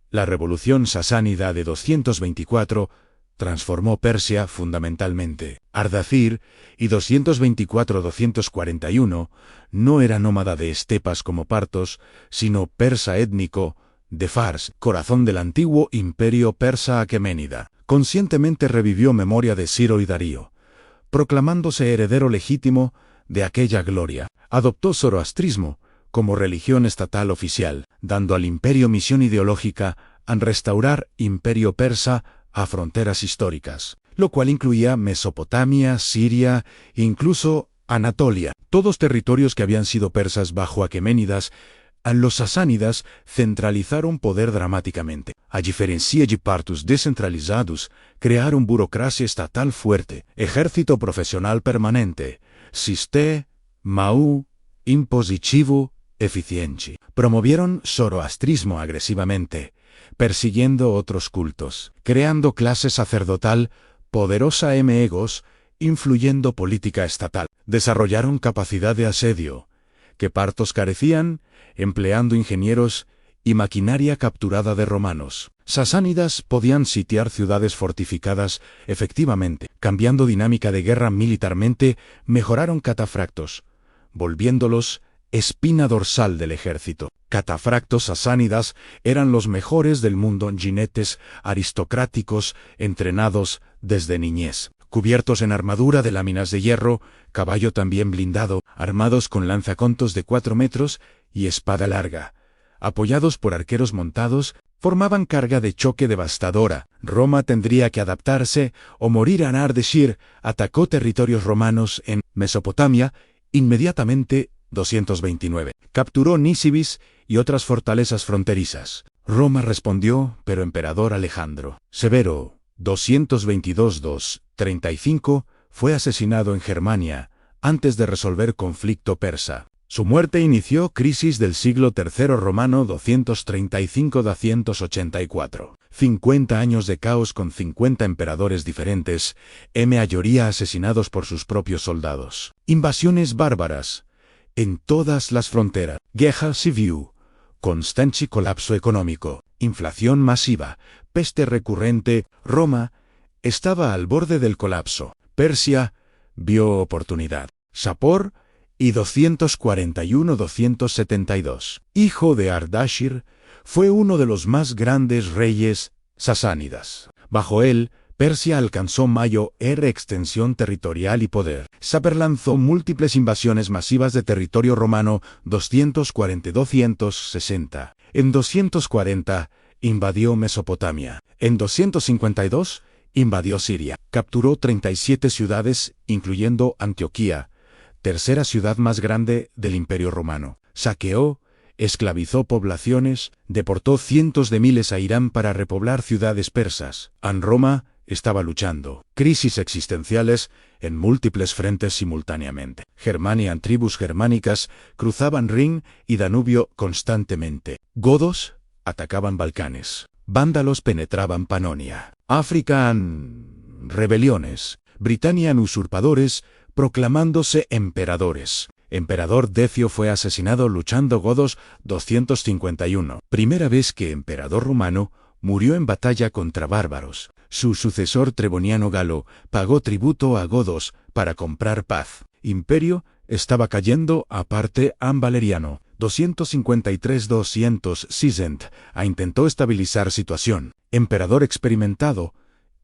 la revolución sasánida de 224, transformó Persia fundamentalmente. Ardacir y 224-241 no era nómada de estepas como partos, sino persa étnico, de Fars, corazón del antiguo imperio persa aqueménida. Conscientemente revivió memoria de Ciro y Darío, proclamándose heredero legítimo de aquella gloria. Adoptó zoroastrismo como religión estatal oficial, dando al imperio misión ideológica en restaurar imperio persa a fronteras históricas, lo cual incluía Mesopotamia, Siria e incluso Anatolia, todos territorios que habían sido persas bajo Aqueménidas. Los sasánidas centralizaron poder dramáticamente. A diferencia de partos descentralizados, crearon burocracia estatal fuerte, ejército profesional permanente, sistema impositivo eficiente. Promovieron zoroastrismo agresivamente, persiguiendo otros cultos, creando clase sacerdotal poderosa egos, influyendo política estatal. Desarrollaron capacidad de asedio, que partos carecían, empleando ingenieros y maquinaria capturada de romanos. Sasánidas podían sitiar ciudades fortificadas efectivamente, cambiando dinámica de guerra militarmente, mejoraron catafractos, volviéndolos espina dorsal del ejército. Catafractos sasánidas eran los mejores del mundo, jinetes aristocráticos entrenados desde niñez, cubiertos en armadura de láminas de hierro, caballo también blindado, armados con lanzacontos de 4 metros y espada larga, apoyados por arqueros montados, formaban carga de choque devastadora. Roma tendría que adaptarse o morir. Ardeshir atacó territorios romanos en Mesopotamia inmediatamente. 229. Capturó Nisibis y otras fortalezas fronterizas. Roma respondió, pero emperador Alejandro Severo, 222-235, fue asesinado en Germania, antes de resolver conflicto persa. Su muerte inició crisis del siglo III romano 235-284. 50 años de caos con 50 emperadores diferentes, mayoría asesinados por sus propios soldados. Invasiones bárbaras en todas las fronteras. Guerra civil, constante colapso económico, inflación masiva, peste recurrente. Roma estaba al borde del colapso. Persia vio oportunidad. Sapor y 241-272. Hijo de Ardashir, fue uno de los más grandes reyes sasánidas. Bajo él, Persia alcanzó mayor extensión territorial y poder. Saper lanzó múltiples invasiones masivas de territorio romano 240-260. En 240, invadió Mesopotamia. En 252, invadió Siria. Capturó 37 ciudades, incluyendo Antioquía, tercera ciudad más grande del Imperio Romano. Saqueó, esclavizó poblaciones, deportó cientos de miles a Irán para repoblar ciudades persas. En Roma estaba luchando crisis existenciales en múltiples frentes simultáneamente. Germania, tribus germánicas cruzaban Rin y Danubio constantemente. Godos atacaban Balcanes. Vándalos penetraban Panonia. África, rebeliones. Britania, usurpadores proclamándose emperadores. Emperador Decio fue asesinado luchando Godos 251. Primera vez que emperador romano murió en batalla contra bárbaros. Su sucesor Treboniano Galo pagó tributo a Godos para comprar paz. Imperio estaba cayendo aparte a Valeriano. 253-200 intentó estabilizar situación. Emperador experimentado,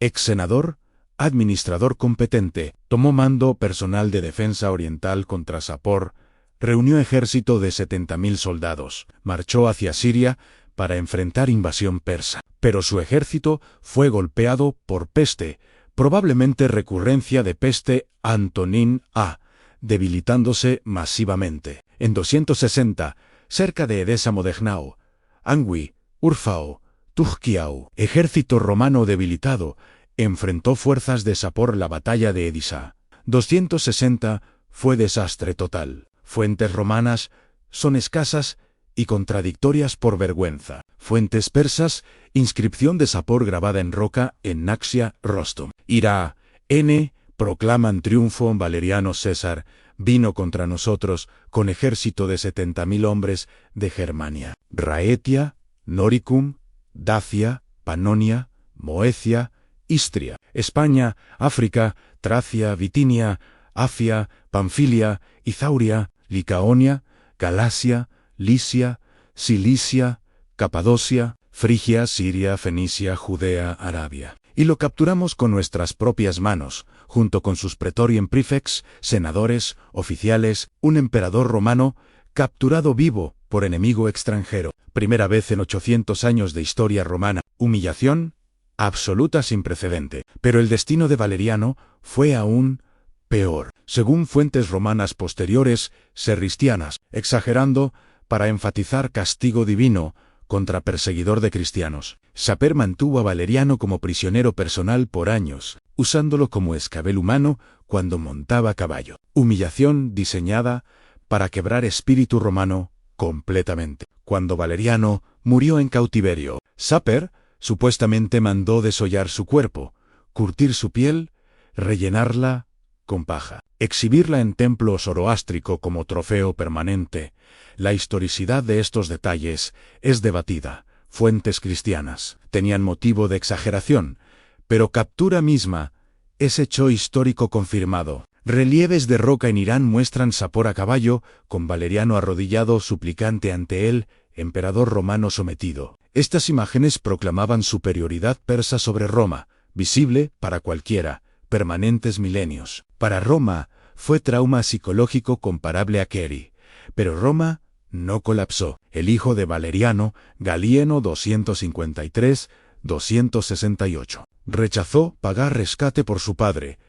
ex senador, administrador competente, tomó mando personal de defensa oriental contra Sapor, reunió ejército de 70.000 soldados, marchó hacia Siria para enfrentar invasión persa. Pero su ejército fue golpeado por peste, probablemente recurrencia de peste Antonin A, debilitándose masivamente. En 260, cerca de Edesa Modegnao, Angui, Urfao, Tujkiau, ejército romano debilitado, enfrentó fuerzas de Sapor la batalla de Edisa. 260 fue desastre total. Fuentes romanas son escasas y contradictorias por vergüenza. Fuentes persas, inscripción de Sapor grabada en roca en Naxia, Rostum. Ira, N, proclaman triunfo Valeriano César, vino contra nosotros con ejército de 70.000 hombres de Germania. Raetia, Noricum, Dacia, Panonia, Moesia, Istria, España, África, Tracia, Bitinia, Afia, Panfilia, Izauria, Licaonia, Galacia, Licia, Cilicia, Capadocia, Frigia, Siria, Fenicia, Judea, Arabia. Y lo capturamos con nuestras propias manos, junto con sus praetorian prefects, senadores, oficiales, un emperador romano, capturado vivo por enemigo extranjero. Primera vez en 800 años de historia romana. Humillación absoluta sin precedente. Pero el destino de Valeriano fue aún peor. Según fuentes romanas posteriores, serristianas, exagerando para enfatizar castigo divino contra perseguidor de cristianos. Saper mantuvo a Valeriano como prisionero personal por años, usándolo como escabel humano cuando montaba a caballo. Humillación diseñada para quebrar espíritu romano completamente. Cuando Valeriano murió en cautiverio, Saper supuestamente mandó desollar su cuerpo, curtir su piel, rellenarla con paja, exhibirla en templo zoroástrico como trofeo permanente. La historicidad de estos detalles es debatida. Fuentes cristianas tenían motivo de exageración, pero captura misma es hecho histórico confirmado. Relieves de roca en Irán muestran Sapor a caballo, con Valeriano arrodillado suplicante ante él, emperador romano sometido. Estas imágenes proclamaban superioridad persa sobre Roma, visible para cualquiera, permanentes milenios. Para Roma, fue trauma psicológico comparable a Keri. Pero Roma no colapsó. El hijo de Valeriano, Galieno 253-268, rechazó pagar rescate por su padre,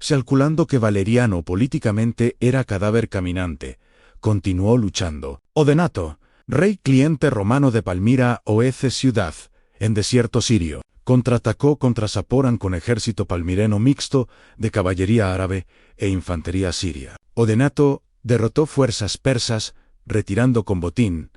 calculando que Valeriano políticamente era cadáver caminante. Continuó luchando. Odenato, rey cliente romano de Palmira o ciudad, en desierto sirio, contraatacó contra Saporan con ejército palmireno mixto de caballería árabe e infantería siria. Odenato derrotó fuerzas persas, retirando con botín,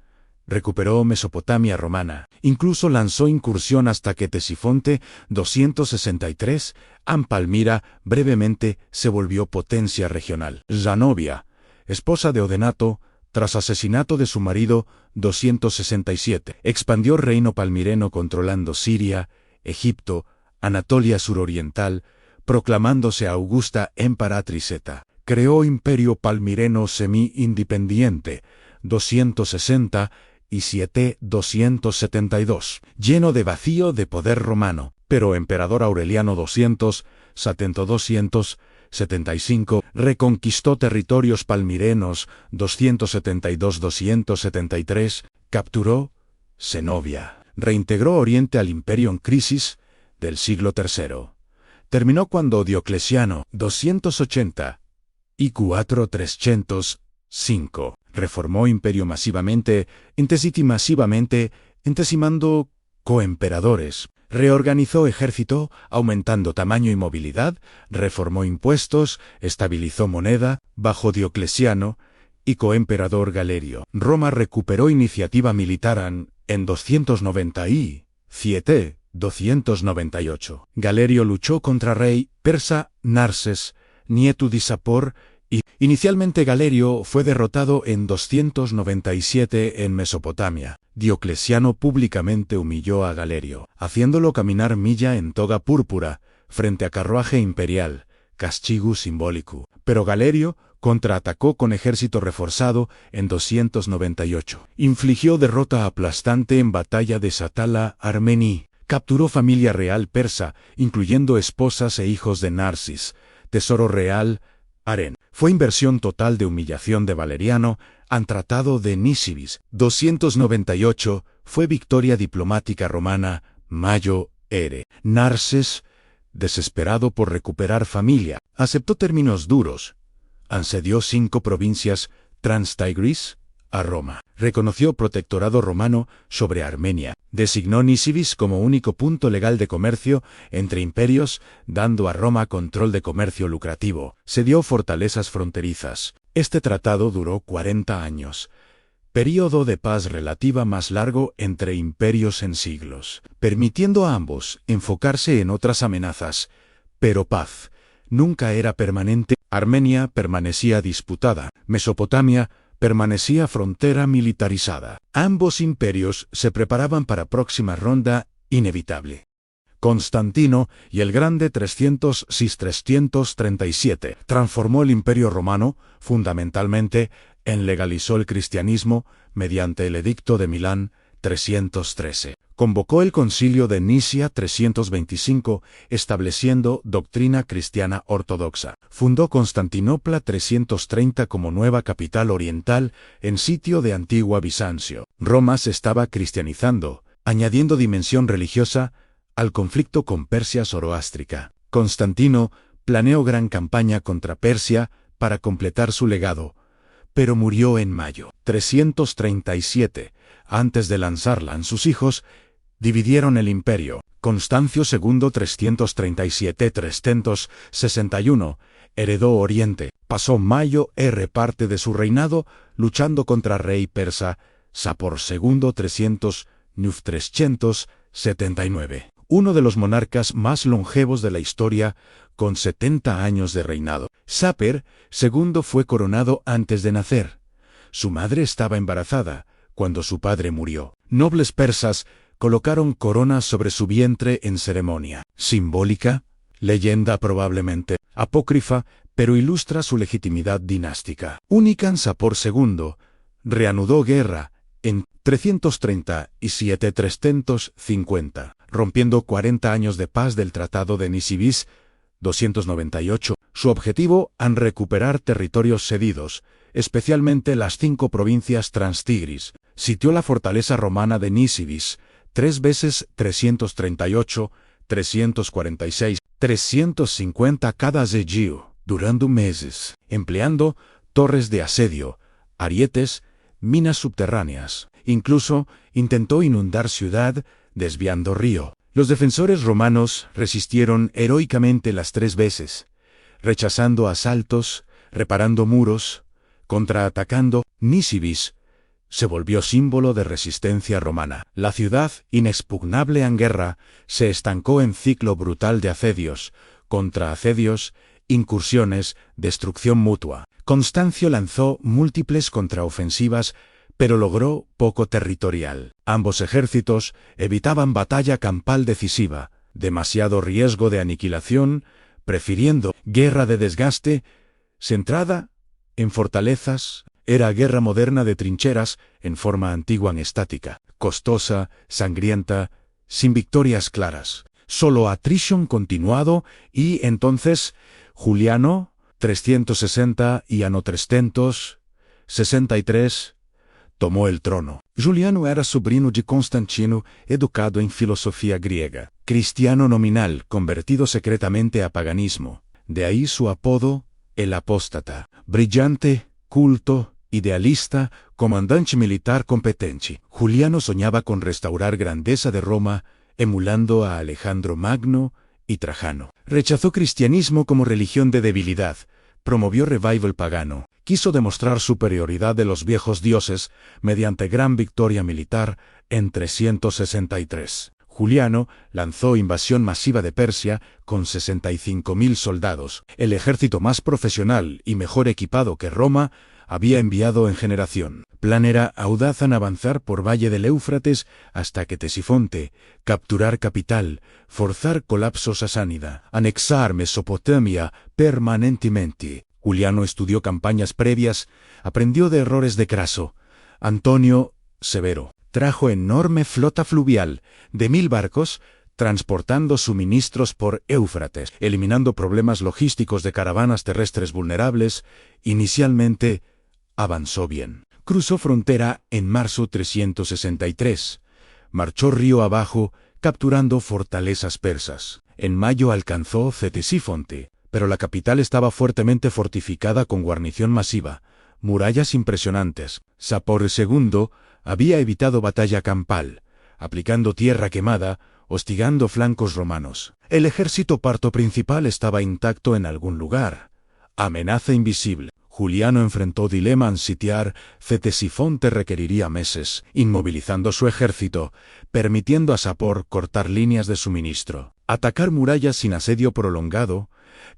recuperó Mesopotamia romana, incluso lanzó incursión hasta que Ctesifonte 263, en Palmira, brevemente se volvió potencia regional. Zanobia, esposa de Odenato, tras asesinato de su marido 267, expandió reino palmireno controlando Siria, Egipto, Anatolia suroriental, proclamándose Augusta Emperatriceta. Creó imperio palmireno semi-independiente, 260 y 272, lleno de vacío de poder romano. pero emperador Aureliano 275 reconquistó territorios palmirenos 272-273, capturó Zenobia, reintegró Oriente al imperio en crisis del siglo III. Terminó cuando Diocleciano 280 y 305 reformó imperio masivamente, entesimando coemperadores. Reorganizó ejército, aumentando tamaño y movilidad, reformó impuestos, estabilizó moneda, bajo Diocleciano y coemperador Galerio. Roma recuperó iniciativa militar en 298. Galerio luchó contra rey persa Narses, nieto de Sapor, y inicialmente Galerio fue derrotado en 297 en Mesopotamia. Diocleciano públicamente humilló a Galerio, haciéndolo caminar milla en toga púrpura, frente a carruaje imperial, castigo simbólico. Pero Galerio contraatacó con ejército reforzado en 298. Infligió derrota aplastante en batalla de Satala Armeni. Capturó familia real persa, incluyendo esposas e hijos de Narsis. Tesoro real, Aren. Fue inversión total de humillación de Valeriano al Tratado de Nisibis. 298 fue victoria diplomática romana, Mayo Ere. Narses, desesperado por recuperar familia, aceptó términos duros. Concedió 5 provincias Trans-Tigris a Roma. Reconoció protectorado romano sobre Armenia. Designó Nisibis como único punto legal de comercio entre imperios, dando a Roma control de comercio lucrativo. Cedió fortalezas fronterizas. Este tratado duró 40 años. Período de paz relativa más largo entre imperios en siglos, permitiendo a ambos enfocarse en otras amenazas. Pero paz nunca era permanente. Armenia permanecía disputada. Mesopotamia permanecía frontera militarizada. Ambos imperios se preparaban para próxima ronda inevitable. Constantino y el Grande 337 transformó el Imperio Romano, fundamentalmente, legalizó el cristianismo mediante el Edicto de Milán 313. Convocó el Concilio de Nicea 325, estableciendo doctrina cristiana ortodoxa. Fundó Constantinopla 330 como nueva capital oriental en sitio de antigua Bizancio. Roma se estaba cristianizando, añadiendo dimensión religiosa al conflicto con Persia zoroástrica. Constantino planeó gran campaña contra Persia para completar su legado, pero murió en mayo 337. Antes de lanzarla, sus hijos dividieron el imperio. Constancio II 337-361 heredó Oriente. Pasó Mayo R parte de su reinado luchando contra rey persa Sapor II 379. Uno de los monarcas más longevos de la historia, con 70 años de reinado. Sapor II fue coronado antes de nacer. Su madre estaba embarazada cuando su padre murió. Nobles persas colocaron coronas sobre su vientre en ceremonia simbólica, leyenda probablemente apócrifa, pero ilustra su legitimidad dinástica. Únican Sapor II reanudó guerra en 337-350, rompiendo 40 años de paz del Tratado de Nisibis 298. Su objetivo en recuperar territorios cedidos, especialmente las 5 provincias Trans-Tigris. Sitió la fortaleza romana de Nisibis 3 veces 338, 346, 350 cada asedio, durando meses, empleando torres de asedio, arietes, minas subterráneas. Incluso intentó inundar ciudad, desviando río. Los defensores romanos resistieron heroicamente las 3 veces, rechazando asaltos, reparando muros, contraatacando. Nisibis se volvió símbolo de resistencia romana. La ciudad, inexpugnable en guerra, se estancó en ciclo brutal de asedios, contraasedios, incursiones, destrucción mutua. Constancio lanzó múltiples contraofensivas, pero logró poco territorial. Ambos ejércitos evitaban batalla campal decisiva, demasiado riesgo de aniquilación, prefiriendo guerra de desgaste, centrada en fortalezas. Era guerra moderna de trincheras, en forma antigua en estática, costosa, sangrienta, sin victorias claras. solo attrition continuado, y entonces Juliano, 360 y anno 363, tomó el trono. Juliano era sobrino de Constantino, educado en filosofía griega, cristiano nominal, convertido secretamente a paganismo. De ahí su apodo, el apóstata. Brillante, culto, idealista, comandante militar competente. Juliano soñaba con restaurar grandeza de Roma, emulando a Alejandro Magno y Trajano. Rechazó cristianismo como religión de debilidad, promovió revival pagano, quiso demostrar superioridad de los viejos dioses mediante gran victoria militar en 363. Juliano lanzó invasión masiva de Persia con 65.000 soldados, el ejército más profesional y mejor equipado que Roma había enviado en generación. Plan era audaz en avanzar por valle del Éufrates hasta que Ctesifonte, capturar capital, forzar colapso sasánida, anexar Mesopotamia permanentemente. Juliano estudió campañas previas, aprendió de errores de Craso. Antonio Severo trajo enorme flota fluvial de 1.000 barcos, transportando suministros por Éufrates, eliminando problemas logísticos de caravanas terrestres vulnerables. Inicialmente, avanzó bien. Cruzó frontera en marzo 363. Marchó río abajo, capturando fortalezas persas. En mayo alcanzó Ctesifonte, pero la capital estaba fuertemente fortificada con guarnición masiva, murallas impresionantes. Sapor II había evitado batalla campal, aplicando tierra quemada, hostigando flancos romanos. El ejército parto principal estaba intacto en algún lugar. Amenaza invisible. Juliano enfrentó dilema en sitiar. Ctesifonte requeriría meses, inmovilizando su ejército, permitiendo a Sapor cortar líneas de suministro. Atacar murallas sin asedio prolongado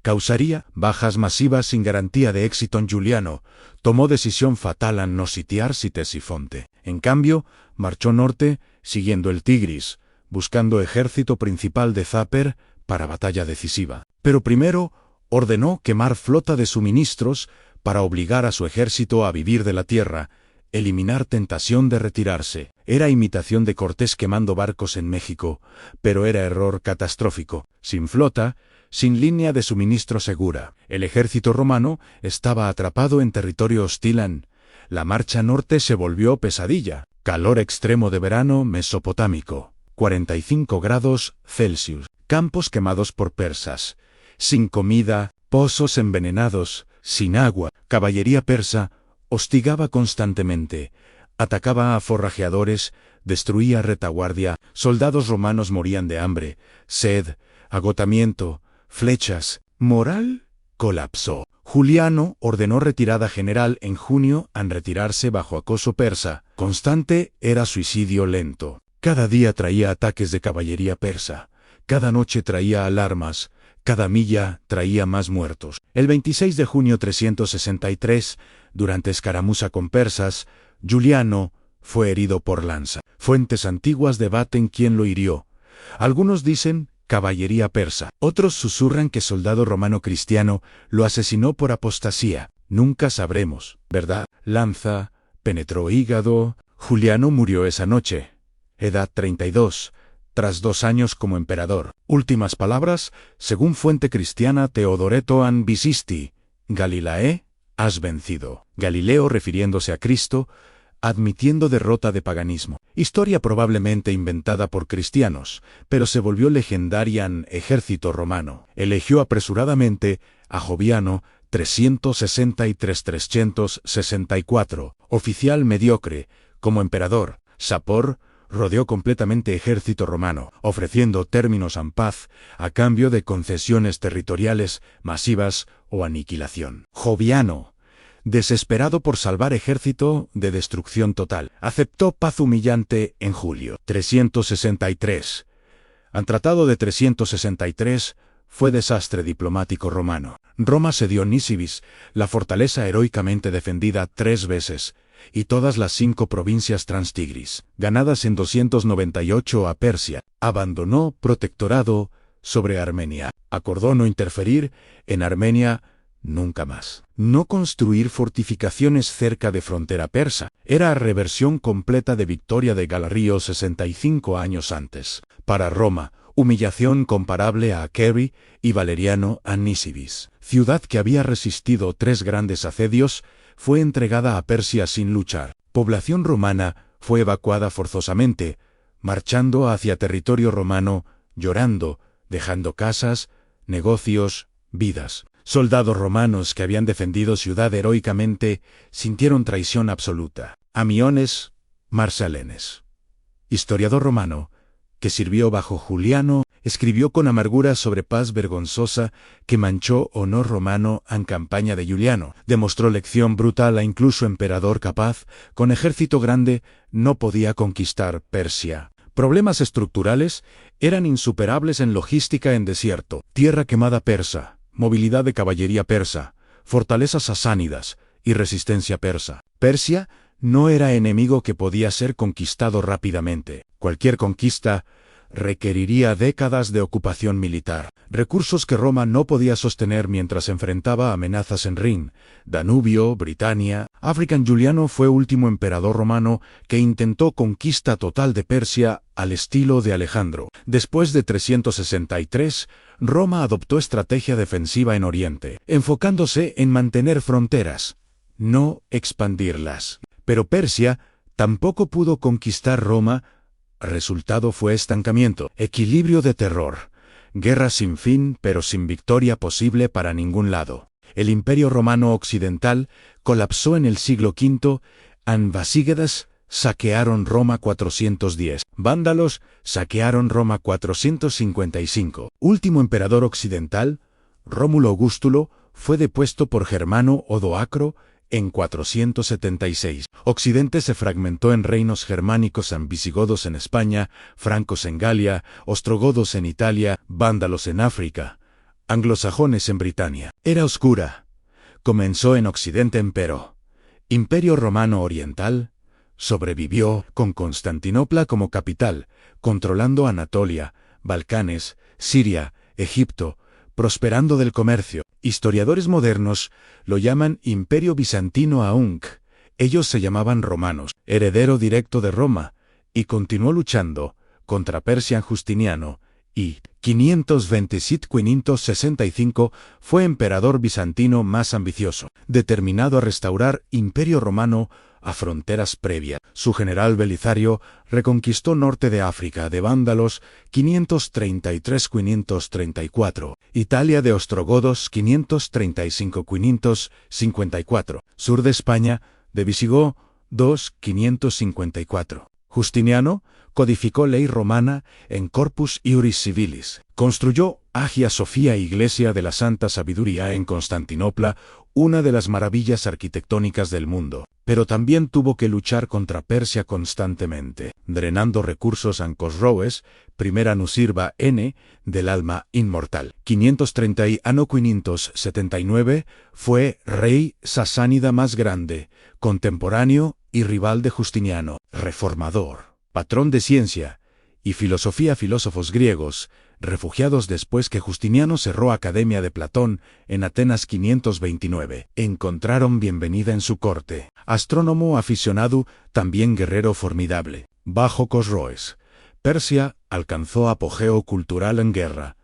causaría bajas masivas sin garantía de éxito. En Juliano tomó decisión fatal al no sitiar Ctesifonte. En cambio, marchó norte, siguiendo el Tigris, buscando ejército principal de Zaper para batalla decisiva. Pero primero ordenó quemar flota de suministros para obligar a su ejército a vivir de la tierra, eliminar tentación de retirarse. Era imitación de Cortés quemando barcos en México, pero era error catastrófico. Sin flota, sin línea de suministro segura, el ejército romano estaba atrapado en territorio hostil. La marcha norte se volvió pesadilla. Calor extremo de verano mesopotámico, 45 grados Celsius, campos quemados por persas, sin comida, pozos envenenados, sin agua. Caballería persa hostigaba constantemente, atacaba a forrajeadores, destruía retaguardia. Soldados romanos morían de hambre, sed, agotamiento, flechas. Moral colapsó. Juliano ordenó retirada general en junio. Al retirarse bajo acoso persa constante, era suicidio lento. Cada día traía ataques de caballería persa, cada noche traía alarmas, cada milla traía más muertos. El 26 de junio 363, durante escaramuza con persas, Juliano fue herido por lanza. Fuentes antiguas debaten quién lo hirió. Algunos dicen caballería persa. Otros susurran que soldado romano cristiano lo asesinó por apostasía. Nunca sabremos, ¿verdad? Lanza penetró hígado. Juliano murió esa noche. Edad 32, tras 2 años como emperador. Últimas palabras, según fuente cristiana Teodoreto an Bisisti: Galilae, has vencido. Galileo refiriéndose a Cristo, admitiendo derrota de paganismo. Historia probablemente inventada por cristianos, pero se volvió legendaria en ejército romano. Eligió apresuradamente a Joviano, 363-364, oficial mediocre, como emperador. Sapor rodeó completamente ejército romano, ofreciendo términos en paz a cambio de concesiones territoriales masivas o aniquilación. Joviano, desesperado por salvar ejército de destrucción total, aceptó paz humillante en julio 363. Al Tratado de 363 fue desastre diplomático romano. Roma cedió Nisibis, la fortaleza heroicamente defendida 3 veces, y todas las 5 provincias Transtigris, ganadas en 298 a Persia. Abandonó protectorado sobre Armenia. Acordó no interferir en Armenia nunca más. No construir fortificaciones cerca de frontera persa. Era reversión completa de victoria de Galario 65 años antes. Para Roma, humillación comparable a Kerry y Valeriano a Nisibis. Ciudad que había resistido 3 grandes asedios, fue entregada a Persia sin luchar. Población romana fue evacuada forzosamente, marchando hacia territorio romano, llorando, dejando casas, negocios, vidas. Soldados romanos que habían defendido ciudad heroicamente sintieron traición absoluta. Amiones Marsalenes, historiador romano, que sirvió bajo Juliano, escribió con amargura sobre paz vergonzosa que manchó honor romano en campaña de Juliano. Demostró lección brutal a incluso emperador capaz, con ejército grande, no podía conquistar Persia. Problemas estructurales eran insuperables en logística en desierto, tierra quemada persa, movilidad de caballería persa, fortalezas sasánidas y resistencia persa. Persia no era enemigo que podía ser conquistado rápidamente. Cualquier conquista requeriría décadas de ocupación militar, recursos que Roma no podía sostener mientras enfrentaba amenazas en Rin, Danubio, Britania. African Juliano fue último emperador romano que intentó conquista total de Persia al estilo de Alejandro. Después de 363, Roma adoptó estrategia defensiva en Oriente, enfocándose en mantener fronteras, no expandirlas. Pero Persia tampoco pudo conquistar Roma. Resultado fue estancamiento, equilibrio de terror, guerra sin fin pero sin victoria posible para ningún lado. El Imperio Romano Occidental colapsó en el siglo V. Anbasígedas saquearon Roma 410. Vándalos saquearon Roma 455. Último emperador occidental, Rómulo Augustulo, fue depuesto por Germano Odoacro en 476. Occidente se fragmentó en reinos germánicos: visigodos en España, francos en Galia, ostrogodos en Italia, vándalos en África, anglosajones en Britania. Era oscura. Comenzó en Occidente, empero. Imperio Romano Oriental sobrevivió con Constantinopla como capital, controlando Anatolia, Balcanes, Siria, Egipto, prosperando del comercio. Historiadores modernos lo llaman Imperio Bizantino Aunc. Ellos se llamaban romanos, heredero directo de Roma, y continuó luchando contra Persia. Justiniano, y 527-565, fue emperador bizantino más ambicioso, determinado a restaurar Imperio Romano a fronteras previas. Su general Belisario reconquistó norte de África de vándalos 533-534, Italia de ostrogodos 535-554, sur de España de visigodos 554. Justiniano codificó ley romana en Corpus Iuris Civilis. Construyó Hagia Sophia, iglesia de la Santa Sabiduría en Constantinopla, una de las maravillas arquitectónicas del mundo. Pero también tuvo que luchar contra Persia constantemente, drenando recursos en Cosroes, primera Nusirba N, del alma inmortal. 530 y ano 579, fue rey sasánida más grande, contemporáneo y rival de Justiniano, reformador, patrón de ciencia y filosofía. Filósofos griegos, refugiados después que Justiniano cerró Academia de Platón en Atenas 529, encontraron bienvenida en su corte. Astrónomo aficionado, también guerrero formidable. Bajo Cosroes, Persia alcanzó apogeo cultural en guerra.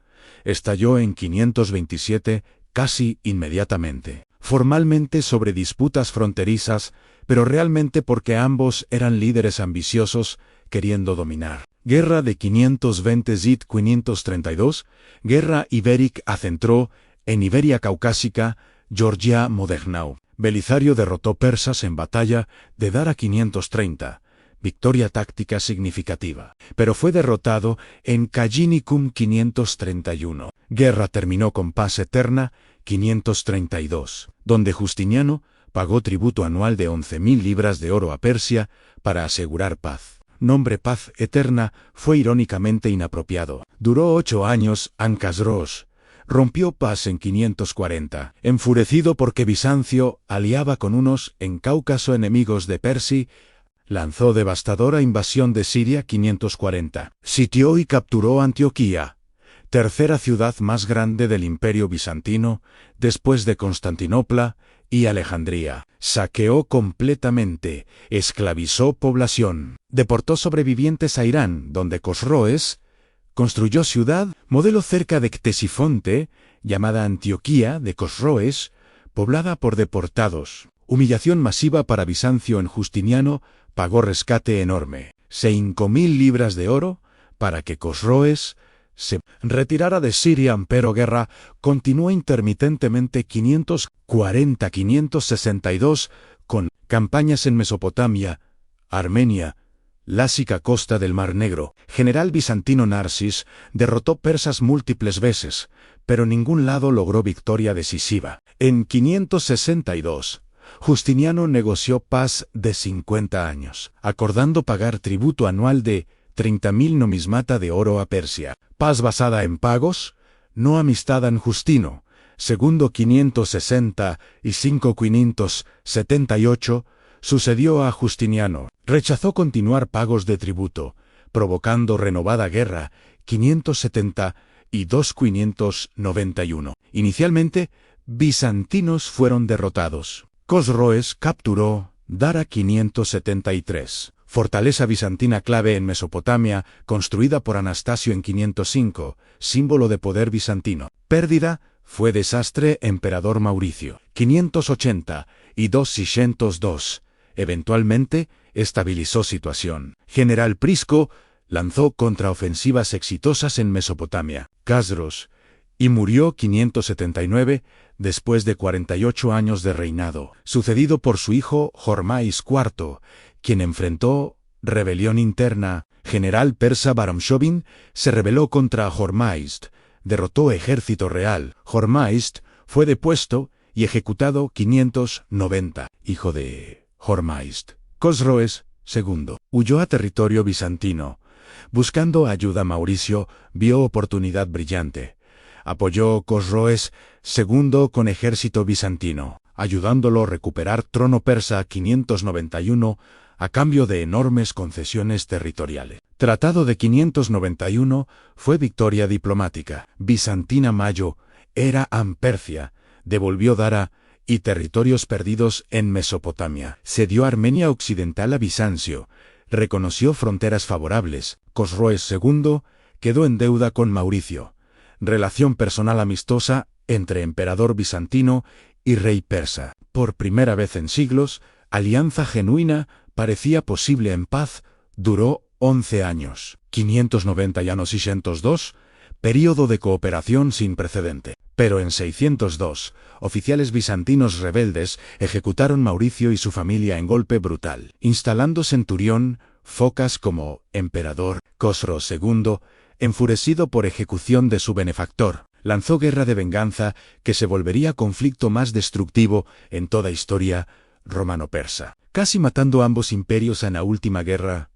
Estalló en 527, casi inmediatamente. Formalmente sobre disputas fronterizas, pero realmente porque ambos eran líderes ambiciosos, queriendo dominar. Guerra de 520-532, Guerra ibérica acentró en Iberia Caucásica, Georgia Moderna. Belisario derrotó persas en batalla de Dara 530, victoria táctica significativa, pero fue derrotado en Callinicum 531. Guerra terminó con paz eterna 532, donde Justiniano pagó tributo anual de 11.000 libras de oro a Persia para asegurar paz. Nombre paz eterna fue irónicamente inapropiado. Duró 8 años. Ancasros rompió paz en 540, enfurecido porque Bizancio aliaba con unos en Cáucaso enemigos de Persia, lanzó devastadora invasión de Siria 540. Sitió y capturó Antioquía, tercera ciudad más grande del Imperio Bizantino, después de Constantinopla y Alejandría. Saqueó completamente, esclavizó población, deportó sobrevivientes a Irán, donde Cosroes Construyó ciudad, modelo cerca de Ctesifonte, llamada Antioquía de Cosroes, poblada por deportados. Humillación masiva para Bizancio en Justiniano, pagó rescate enorme. 5.000 libras de oro, para que Cosroes se retirara de Siria, pero guerra continuó intermitentemente 540-562, con campañas en Mesopotamia, Armenia, Lásica, costa del Mar Negro. General bizantino Narcis derrotó persas múltiples veces, pero ningún lado logró victoria decisiva. En 562, Justiniano negoció paz de 50 años, acordando pagar tributo anual de 30.000 nomismata de oro a Persia. Paz basada en pagos, no amistad en Justino. Segundo 565-578, sucedió a Justiniano. Rechazó continuar pagos de tributo, provocando renovada guerra, 572-591. Inicialmente, bizantinos fueron derrotados. Cosroes capturó Dara 573, fortaleza bizantina clave en Mesopotamia, construida por Anastasio en 505, símbolo de poder bizantino. Pérdida, fue desastre emperador Mauricio. 580 y 202. Eventualmente, estabilizó situación. General Prisco lanzó contraofensivas exitosas en Mesopotamia, Casros, y murió 579, después de 48 años de reinado, sucedido por su hijo Jormais IV, quien enfrentó rebelión interna. General persa Baramshovin se rebeló contra Jormaizd, derrotó ejército real. Jormaizd fue depuesto y ejecutado 590, hijo de Jormaizd. Cosroes II huyó a territorio bizantino. Buscando ayuda, Mauricio vio oportunidad brillante. Apoyó Cosroes II con ejército bizantino, ayudándolo a recuperar trono persa 591 a cambio de enormes concesiones territoriales. Tratado de 591 fue victoria diplomática. Bizantina Mayo era Persia, devolvió Dara y territorios perdidos en Mesopotamia. Cedió Armenia Occidental a Bizancio, reconoció fronteras favorables. Cosroes II quedó en deuda con Mauricio. Relación personal amistosa entre emperador bizantino y rey persa. Por primera vez en siglos, alianza genuina parecía posible en paz. Duró 11 años. 590 y 602, período de cooperación sin precedente. Pero en 602, oficiales bizantinos rebeldes ejecutaron Mauricio y su familia en golpe brutal, instalando Centurión Focas como emperador. Cosroes II, enfurecido por ejecución de su benefactor, lanzó guerra de venganza que se volvería conflicto más destructivo en toda historia romano-persa, casi matando ambos imperios en la última guerra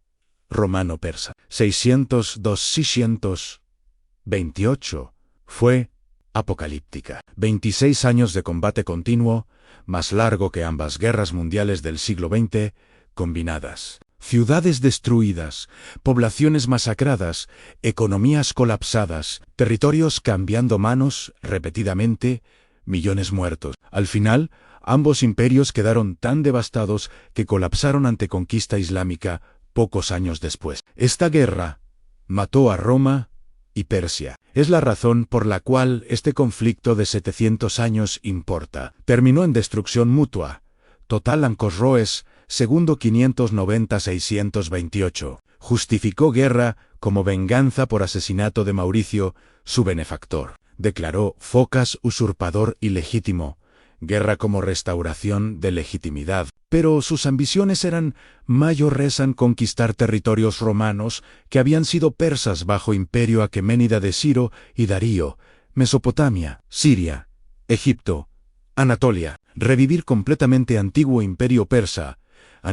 romano-persa. 602-628 fue apocalíptica. 26 años de combate continuo, más largo que ambas guerras mundiales del siglo XX, combinadas. Ciudades destruidas, poblaciones masacradas, economías colapsadas, territorios cambiando manos repetidamente, millones muertos. Al final, ambos imperios quedaron tan devastados que colapsaron ante conquista islámica pocos años después. Esta guerra mató a Roma y Persia. Es la razón por la cual este conflicto de 700 años importa. Terminó en destrucción mutua. Total en Cosroes II 590-628. Justificó guerra como venganza por asesinato de Mauricio, su benefactor. Declaró Focas usurpador ilegítimo. Guerra como restauración de legitimidad. Pero sus ambiciones eran mayores en conquistar territorios romanos que habían sido persas bajo imperio aqueménida de Ciro y Darío, Mesopotamia, Siria, Egipto, Anatolia. Revivir completamente antiguo imperio persa.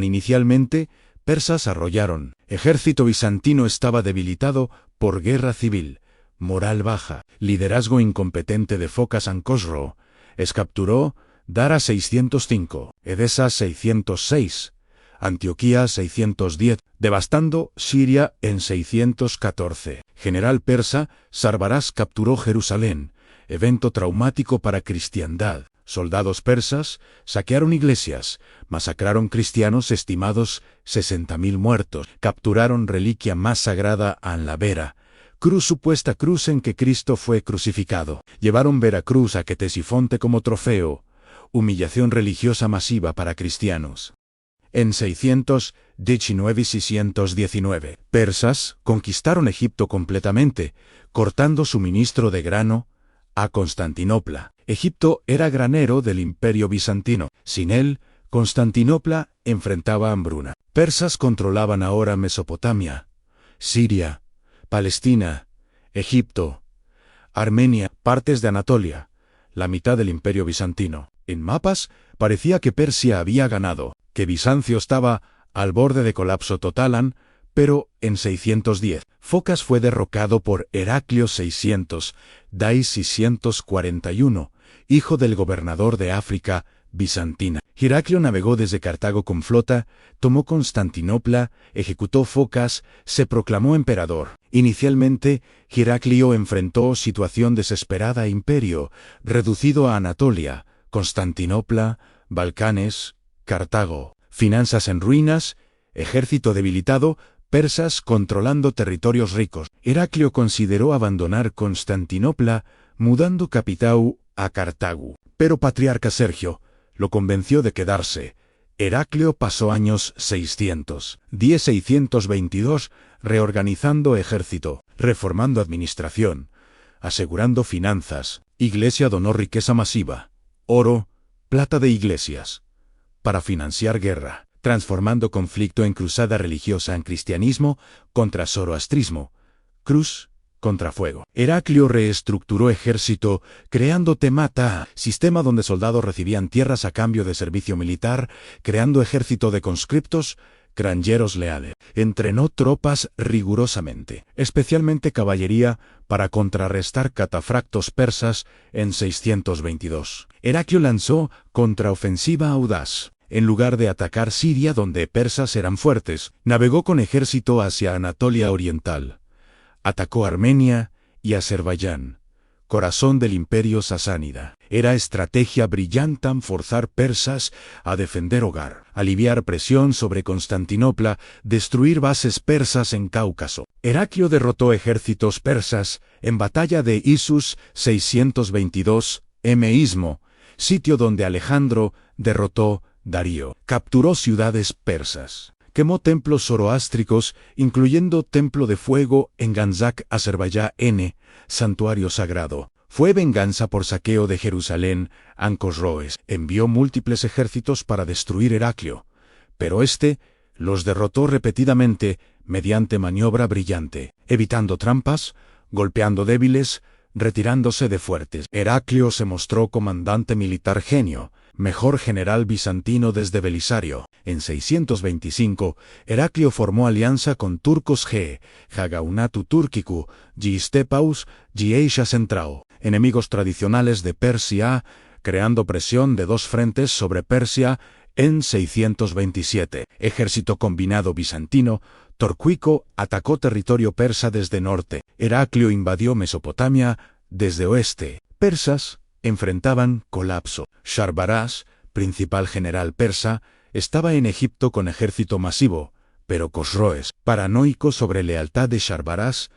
Inicialmente, persas arrollaron. Ejército bizantino estaba debilitado por guerra civil, moral baja, liderazgo incompetente de Focas en Cosro. Capturó Dara 605, Edesa 606, Antioquía 610, devastando Siria en 614. General persa Sarbaras capturó Jerusalén, evento traumático para cristiandad. Soldados persas saquearon iglesias, masacraron cristianos, estimados 60.000 muertos, capturaron reliquia más sagrada en la Vera, Cruz, supuesta cruz en que Cristo fue crucificado. Llevaron Veracruz a Ctesifonte como trofeo, humillación religiosa masiva para cristianos. En 619 y 619, persas conquistaron Egipto completamente, cortando suministro de grano a Constantinopla. Egipto era granero del Imperio bizantino. Sin él, Constantinopla enfrentaba hambruna. Persas controlaban ahora Mesopotamia, Siria, Palestina, Egipto, Armenia, partes de Anatolia, la mitad del Imperio bizantino. En mapas, parecía que Persia había ganado, que Bizancio estaba al borde de colapso total, pero en 610, Focas fue derrocado por Heraclio 641, hijo del gobernador de África bizantina. Heraclio navegó desde Cartago con flota, tomó Constantinopla, ejecutó Focas, se proclamó emperador. Inicialmente, Heraclio enfrentó situación desesperada e imperio, reducido a Anatolia, Constantinopla, Balcanes, Cartago, finanzas en ruinas, ejército debilitado, persas controlando territorios ricos. Heraclio consideró abandonar Constantinopla, mudando capital a Cartago. Pero patriarca Sergio lo convenció de quedarse. Heraclio pasó años 610-622 reorganizando ejército, reformando administración, asegurando finanzas. Iglesia donó riqueza masiva, oro, plata de iglesias, para financiar guerra, transformando conflicto en cruzada religiosa en cristianismo contra zoroastrismo, cruz contra fuego. Heraclio reestructuró ejército, creando temata, sistema donde soldados recibían tierras a cambio de servicio militar, creando ejército de conscriptos, granjeros leales. Entrenó tropas rigurosamente, especialmente caballería, para contrarrestar catafractos persas en 622. Heraclio lanzó contraofensiva audaz. En lugar de atacar Siria donde persas eran fuertes, navegó con ejército hacia Anatolia Oriental. Atacó Armenia y Azerbaiyán, corazón del imperio sasánida. Era estrategia brillante forzar persas a defender hogar, aliviar presión sobre Constantinopla, destruir bases persas en Cáucaso. Heraclio derrotó ejércitos persas en batalla de Issus 622, Istmo, sitio donde Alejandro derrotó Darío. Capturó ciudades persas. Quemó templos zoroástricos, incluyendo Templo de Fuego en Ganzak, Azerbaiyán, santuario sagrado. Fue venganza por saqueo de Jerusalén, Cosroes. Envió múltiples ejércitos para destruir Heraclio, pero este los derrotó repetidamente mediante maniobra brillante, evitando trampas, golpeando débiles, retirándose de fuertes. Heraclio se mostró comandante militar genio, mejor general bizantino desde Belisario. En 625, Heraclio formó alianza con turcos Hagaunatu Turkiku, Gistepaus, Gieisha Centrao, enemigos tradicionales de Persia, creando presión de dos frentes sobre Persia. En 627, ejército combinado bizantino, Torquico atacó territorio persa desde norte. Heraclio invadió Mesopotamia desde oeste. Persas enfrentaban colapso. Sharbaraz, principal general persa, estaba en Egipto con ejército masivo, pero Cosroes, paranoico sobre lealtad de Sharbaraz,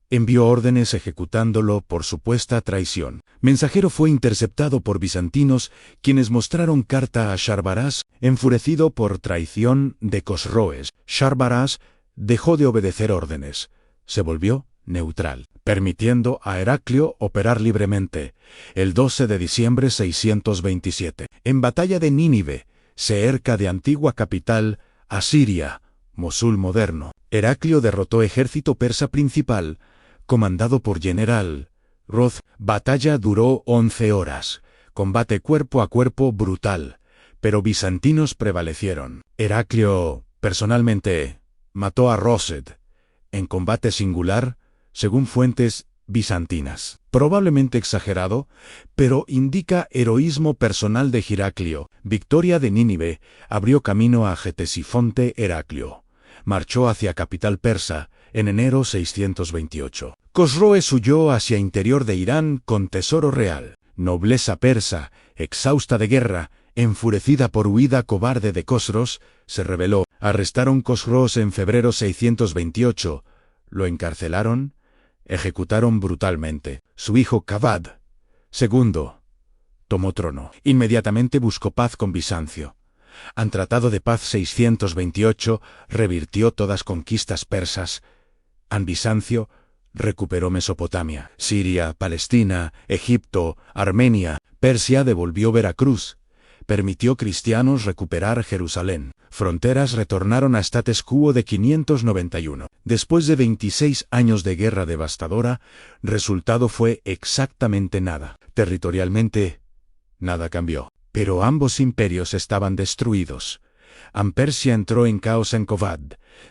envió órdenes ejecutándolo por supuesta traición. Mensajero fue interceptado por bizantinos, quienes mostraron carta a Sharbaraz, enfurecido por traición de Cosroes. Sharbaraz dejó de obedecer órdenes. Se volvió neutral, permitiendo a Heraclio operar libremente. El 12 de diciembre 627, en batalla de Nínive, cerca de antigua capital, Asiria, Mosul moderno, Heraclio derrotó ejército persa principal, comandado por general Roth. Batalla duró 11 horas, combate cuerpo a cuerpo brutal, pero bizantinos prevalecieron. Heraclio, personalmente, mató a Roset, en combate singular, según fuentes bizantinas. Probablemente exagerado, pero indica heroísmo personal de Heraclio. Victoria de Nínive abrió camino a Ctesifonte. Heraclio marchó hacia capital persa en enero 628. Cosroes huyó hacia interior de Irán con tesoro real. Nobleza persa, exhausta de guerra, enfurecida por huida cobarde de Cosros, se rebeló. Arrestaron Cosros en febrero 628, lo encarcelaron, ejecutaron brutalmente. Su hijo Kavad II tomó trono. Inmediatamente buscó paz con Bizancio. An Tratado de Paz 628 revirtió todas conquistas persas. An Bizancio recuperó Mesopotamia, Siria, Palestina, Egipto, Armenia. Persia devolvió Veracruz. Permitió cristianos recuperar Jerusalén. Fronteras retornaron a status quo de 591. Después de 26 años de guerra devastadora, resultado fue exactamente nada. Territorialmente, nada cambió. Pero ambos imperios estaban destruidos. Persia entró en caos en Kovad.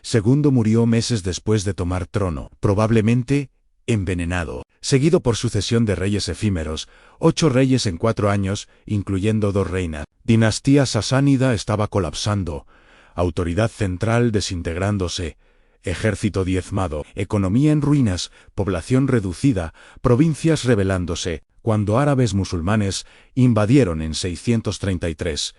Segundo murió meses después de tomar trono, probablemente envenenado, seguido por sucesión de reyes efímeros, 8 reyes en 4 años, incluyendo 2 reinas. Dinastía sasánida estaba colapsando, autoridad central desintegrándose, ejército diezmado, economía en ruinas, población reducida, provincias rebelándose, cuando árabes musulmanes invadieron en 633.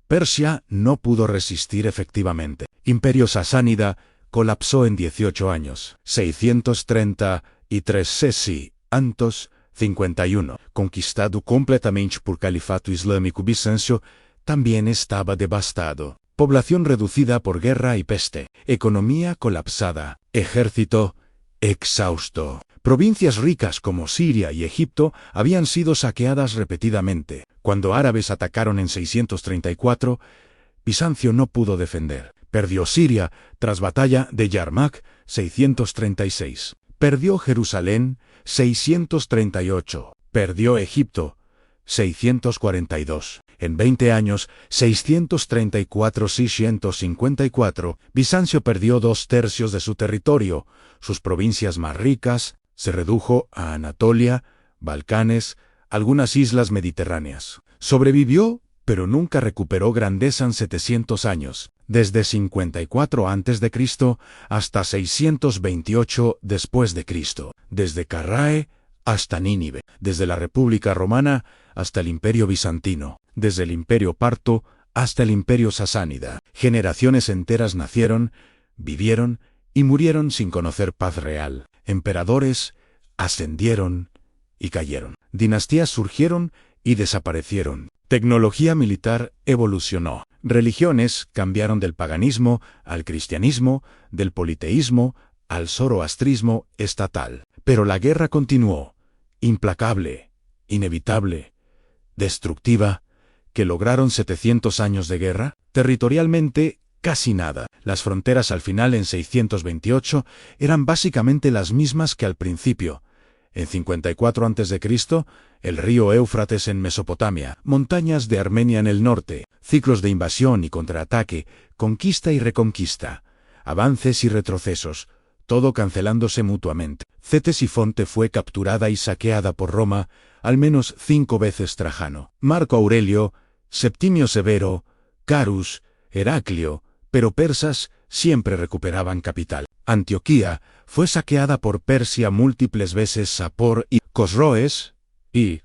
Persia no pudo resistir efectivamente. Imperio sasánida colapsó en 18 años. 633 cesi, Antos, 51. Conquistado completamente por Califato Islámico Bizancio, también estaba devastado. Población reducida por guerra y peste. Economía colapsada. Ejército exhausto. Provincias ricas como Siria y Egipto habían sido saqueadas repetidamente. Cuando árabes atacaron en 634, Bizancio no pudo defender. Perdió Siria tras batalla de Yarmak, 636. Perdió Jerusalén, 638. Perdió Egipto, 642. En 20 años, 634-654, Bizancio perdió 2/3 de su territorio. Sus provincias más ricas se redujo a Anatolia, Balcanes, algunas islas mediterráneas. Sobrevivió, pero nunca recuperó grandeza en 700 años, desde 54 a.C. hasta 628 después de Cristo, desde Carrae hasta Nínive, desde la República Romana hasta el Imperio Bizantino, desde el Imperio Parto hasta el Imperio Sasánida. Generaciones enteras nacieron, vivieron y murieron sin conocer paz real. Emperadores ascendieron y cayeron. Dinastías surgieron y desaparecieron. Tecnología militar evolucionó. Religiones cambiaron del paganismo al cristianismo, del politeísmo al zoroastrismo estatal. Pero la guerra continuó, implacable, inevitable, destructiva. ¿Que lograron 700 años de guerra? Territorialmente, casi nada. Las fronteras al final en 628 eran básicamente las mismas que al principio. En 54 a.C., el río Éufrates en Mesopotamia, montañas de Armenia en el norte, ciclos de invasión y contraataque, conquista y reconquista, avances y retrocesos, todo cancelándose mutuamente. Ctesifonte fue capturada y saqueada por Roma al menos 5 veces. Trajano, Marco Aurelio, Septimio Severo, Carus, Heraclio, pero persas siempre recuperaban capital. Antioquía fue saqueada por Persia múltiples veces. Sapor y Cosroes II,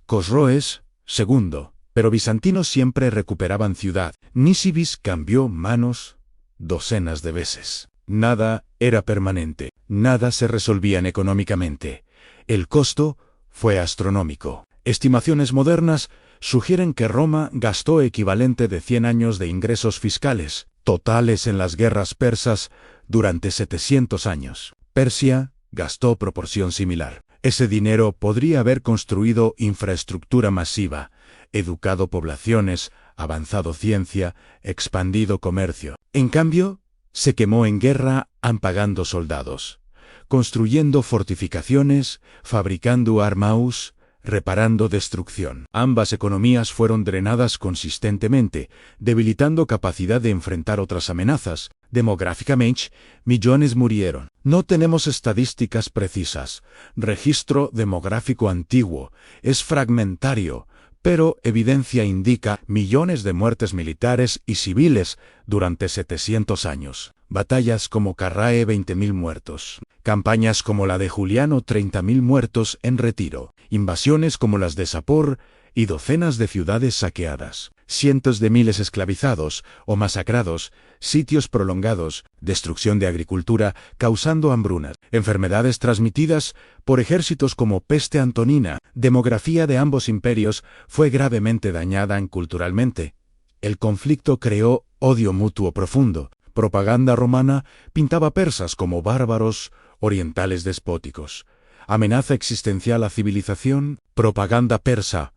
pero bizantinos siempre recuperaban ciudad. Nisibis cambió manos docenas de veces. Nada era permanente, nada se resolvían económicamente. El costo fue astronómico. Estimaciones modernas sugieren que Roma gastó equivalente de 100 años de ingresos fiscales totales en las guerras persas durante 700 años. Persia gastó proporción similar. Ese dinero podría haber construido infraestructura masiva, educado poblaciones, avanzado ciencia, expandido comercio. En cambio, se quemó en guerra ampagando soldados, construyendo fortificaciones, fabricando armaus, reparando destrucción. Ambas economías fueron drenadas consistentemente, debilitando capacidad de enfrentar otras amenazas. Demográficamente, millones murieron. No tenemos estadísticas precisas. Registro demográfico antiguo es fragmentario, pero evidencia indica millones de muertes militares y civiles durante 700 años. Batallas como Carrae, 20.000 muertos. Campañas como la de Juliano, 30.000 muertos en retiro. Invasiones como las de Sapor y docenas de ciudades saqueadas. cientos de miles esclavizados o masacrados, sitios prolongados, destrucción de agricultura causando hambrunas, enfermedades transmitidas por ejércitos como peste antonina. Demografía de ambos imperios fue gravemente dañada culturalmente. El conflicto creó odio mutuo profundo. Propaganda romana pintaba persas como bárbaros, orientales despóticos. Amenaza existencial a civilización. Propaganda persa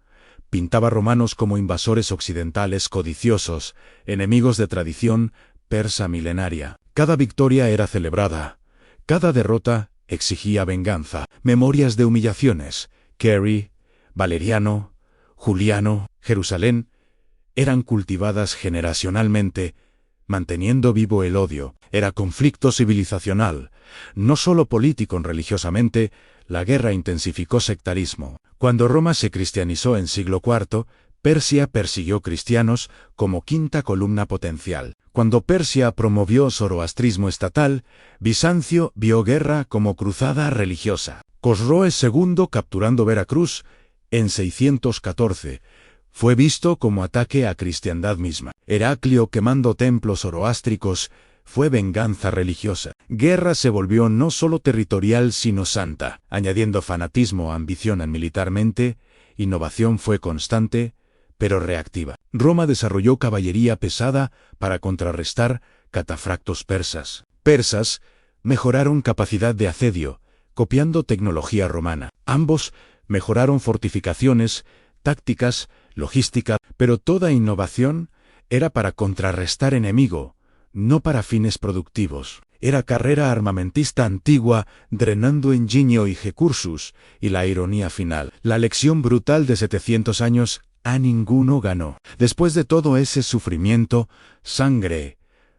pintaba romanos como invasores occidentales codiciosos, enemigos de tradición persa milenaria. Cada victoria era celebrada. Cada derrota exigía venganza. Memorias de humillaciones. Cary, Valeriano, Juliano, Jerusalén, eran cultivadas generacionalmente, manteniendo vivo el odio. Era conflicto civilizacional, no solo político religiosamente. La guerra intensificó sectarismo. Cuando Roma se cristianizó en siglo IV, Persia persiguió cristianos como quinta columna potencial. Cuando Persia promovió zoroastrismo estatal, Bizancio vio guerra como cruzada religiosa. Cosroes II, capturando Veracruz en 614, fue visto como ataque a cristiandad misma. Heraclio quemando templos zoroástricos fue venganza religiosa. Guerra se volvió no solo territorial sino santa, añadiendo fanatismo, ambición militarmente. Innovación fue constante, pero reactiva. Roma desarrolló caballería pesada para contrarrestar catafractos persas. Persas mejoraron capacidad de asedio, copiando tecnología romana. Ambos mejoraron fortificaciones, tácticas, logística, pero toda innovación era para contrarrestar enemigo, no para fines productivos. Era carrera armamentista antigua, drenando ingenio y recursos, y la ironía final. La lección brutal de 700 años, a ninguno ganó. Después de todo ese sufrimiento, sangre,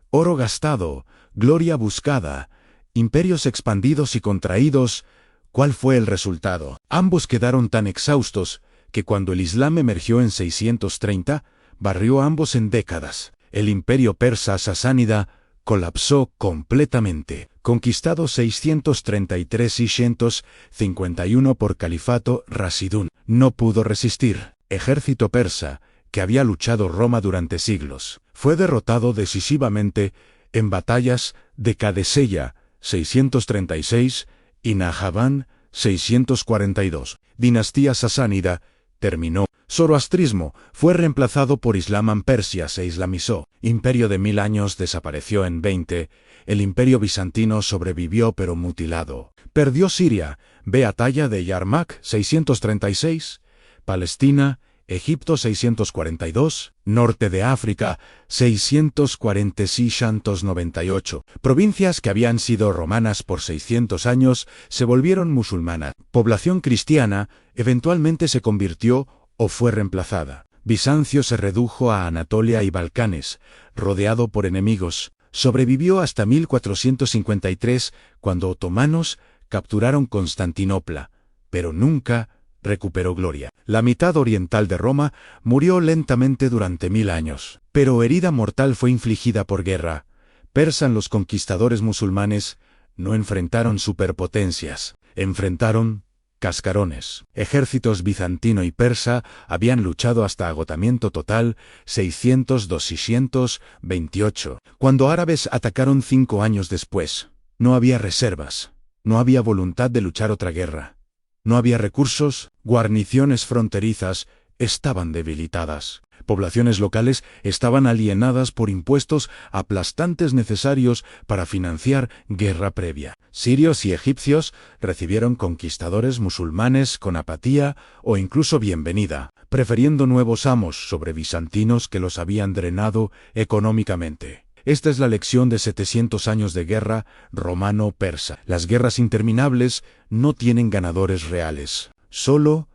oro gastado, gloria buscada, imperios expandidos y contraídos, ¿cuál fue el resultado? Ambos quedaron tan exhaustos que cuando el Islam emergió en 630, barrió a ambos en décadas. El imperio persa sasánida colapsó completamente. Conquistado 633 y 651 por Califato Rasidún, no pudo resistir. Ejército persa, que había luchado Roma durante siglos, fue derrotado decisivamente en batallas de Kadesella 636 y Nahaván 642. Dinastía sasánida terminó. Zoroastrismo fue reemplazado por Islam en Persia, se islamizó. Imperio de 1000 años desapareció en 20. El imperio bizantino sobrevivió pero mutilado. Perdió Siria, ve batalla de Yarmak 636. Palestina, Egipto 642, norte de África 646-98. Provincias que habían sido romanas por 600 años se volvieron musulmanas. Población cristiana eventualmente se convirtió o fue reemplazada. Bizancio se redujo a Anatolia y Balcanes, rodeado por enemigos. Sobrevivió hasta 1453, cuando otomanos capturaron Constantinopla, pero nunca recuperó gloria. La mitad oriental de Roma murió lentamente durante 1000 años, pero herida mortal fue infligida por guerra. Persan los conquistadores musulmanes no enfrentaron superpotencias, enfrentaron cascarones. Ejércitos bizantino y persa habían luchado hasta agotamiento total 602 y 628. Cuando árabes atacaron 5 años después, no había reservas, no había voluntad de luchar otra guerra. No había recursos, guarniciones fronterizas estaban debilitadas. Poblaciones locales estaban alienadas por impuestos aplastantes necesarios para financiar guerra previa. Sirios y egipcios recibieron conquistadores musulmanes con apatía o incluso bienvenida, prefiriendo nuevos amos sobre bizantinos que los habían drenado económicamente. Esta es la lección de 700 años de guerra romano-persa. Las guerras interminables no tienen ganadores reales, solo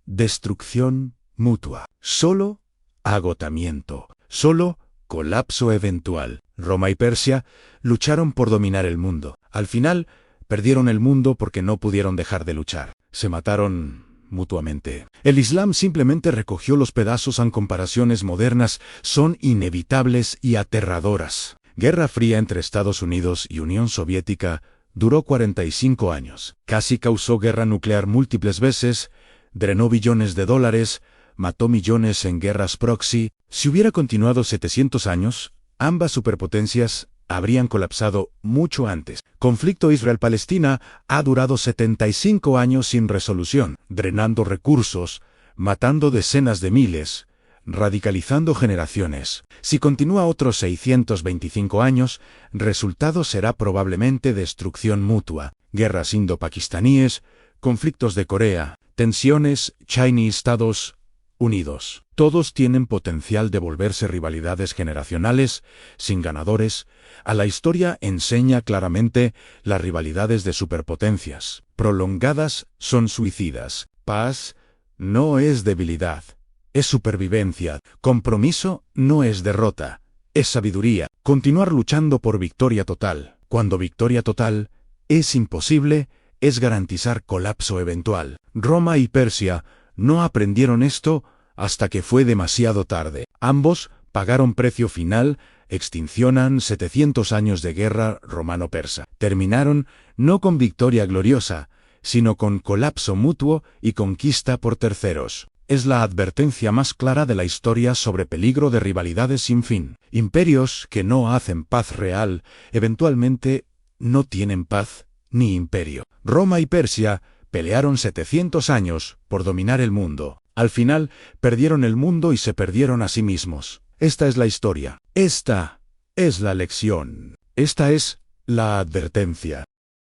destrucción mutua, solo agotamiento, solo colapso eventual. Roma y Persia lucharon por dominar el mundo. Al final, perdieron el mundo porque no pudieron dejar de luchar. Se mataron mutuamente. El Islam simplemente recogió los pedazos. En comparaciones modernas son inevitables y aterradoras. Guerra Fría entre Estados Unidos y Unión Soviética duró 45 años. Casi causó guerra nuclear múltiples veces, drenó billones de dólares, mató millones en guerras proxy. Si hubiera continuado 700 años, ambas superpotencias habrían colapsado mucho antes. Conflicto Israel-Palestina ha durado 75 años sin resolución, drenando recursos, matando decenas de miles, radicalizando generaciones. Si continúa otros 625 años, resultado será probablemente destrucción mutua, guerras indo-pakistaníes, conflictos de Corea, tensiones China-Estados Unidos. Todos tienen potencial de volverse rivalidades generacionales, sin ganadores. A la historia enseña claramente las rivalidades de superpotencias prolongadas son suicidas. Paz no es debilidad, es supervivencia. Compromiso no es derrota, es sabiduría. Continuar luchando por victoria total. Cuando victoria total es imposible, es garantizar colapso eventual. Roma y Persia no aprendieron esto hasta que fue demasiado tarde. Ambos pagaron precio final. Extincionan 700 años de guerra romano-persa. Terminaron no con victoria gloriosa, sino con colapso mutuo y conquista por terceros. Es la advertencia más clara de la historia sobre peligro de rivalidades sin fin. Imperios que no hacen paz real, eventualmente no tienen paz ni imperio. Roma y Persia pelearon 700 años por dominar el mundo. Al final, perdieron el mundo y se perdieron a sí mismos. Esta es la historia. Esta es la lección. Esta es la advertencia.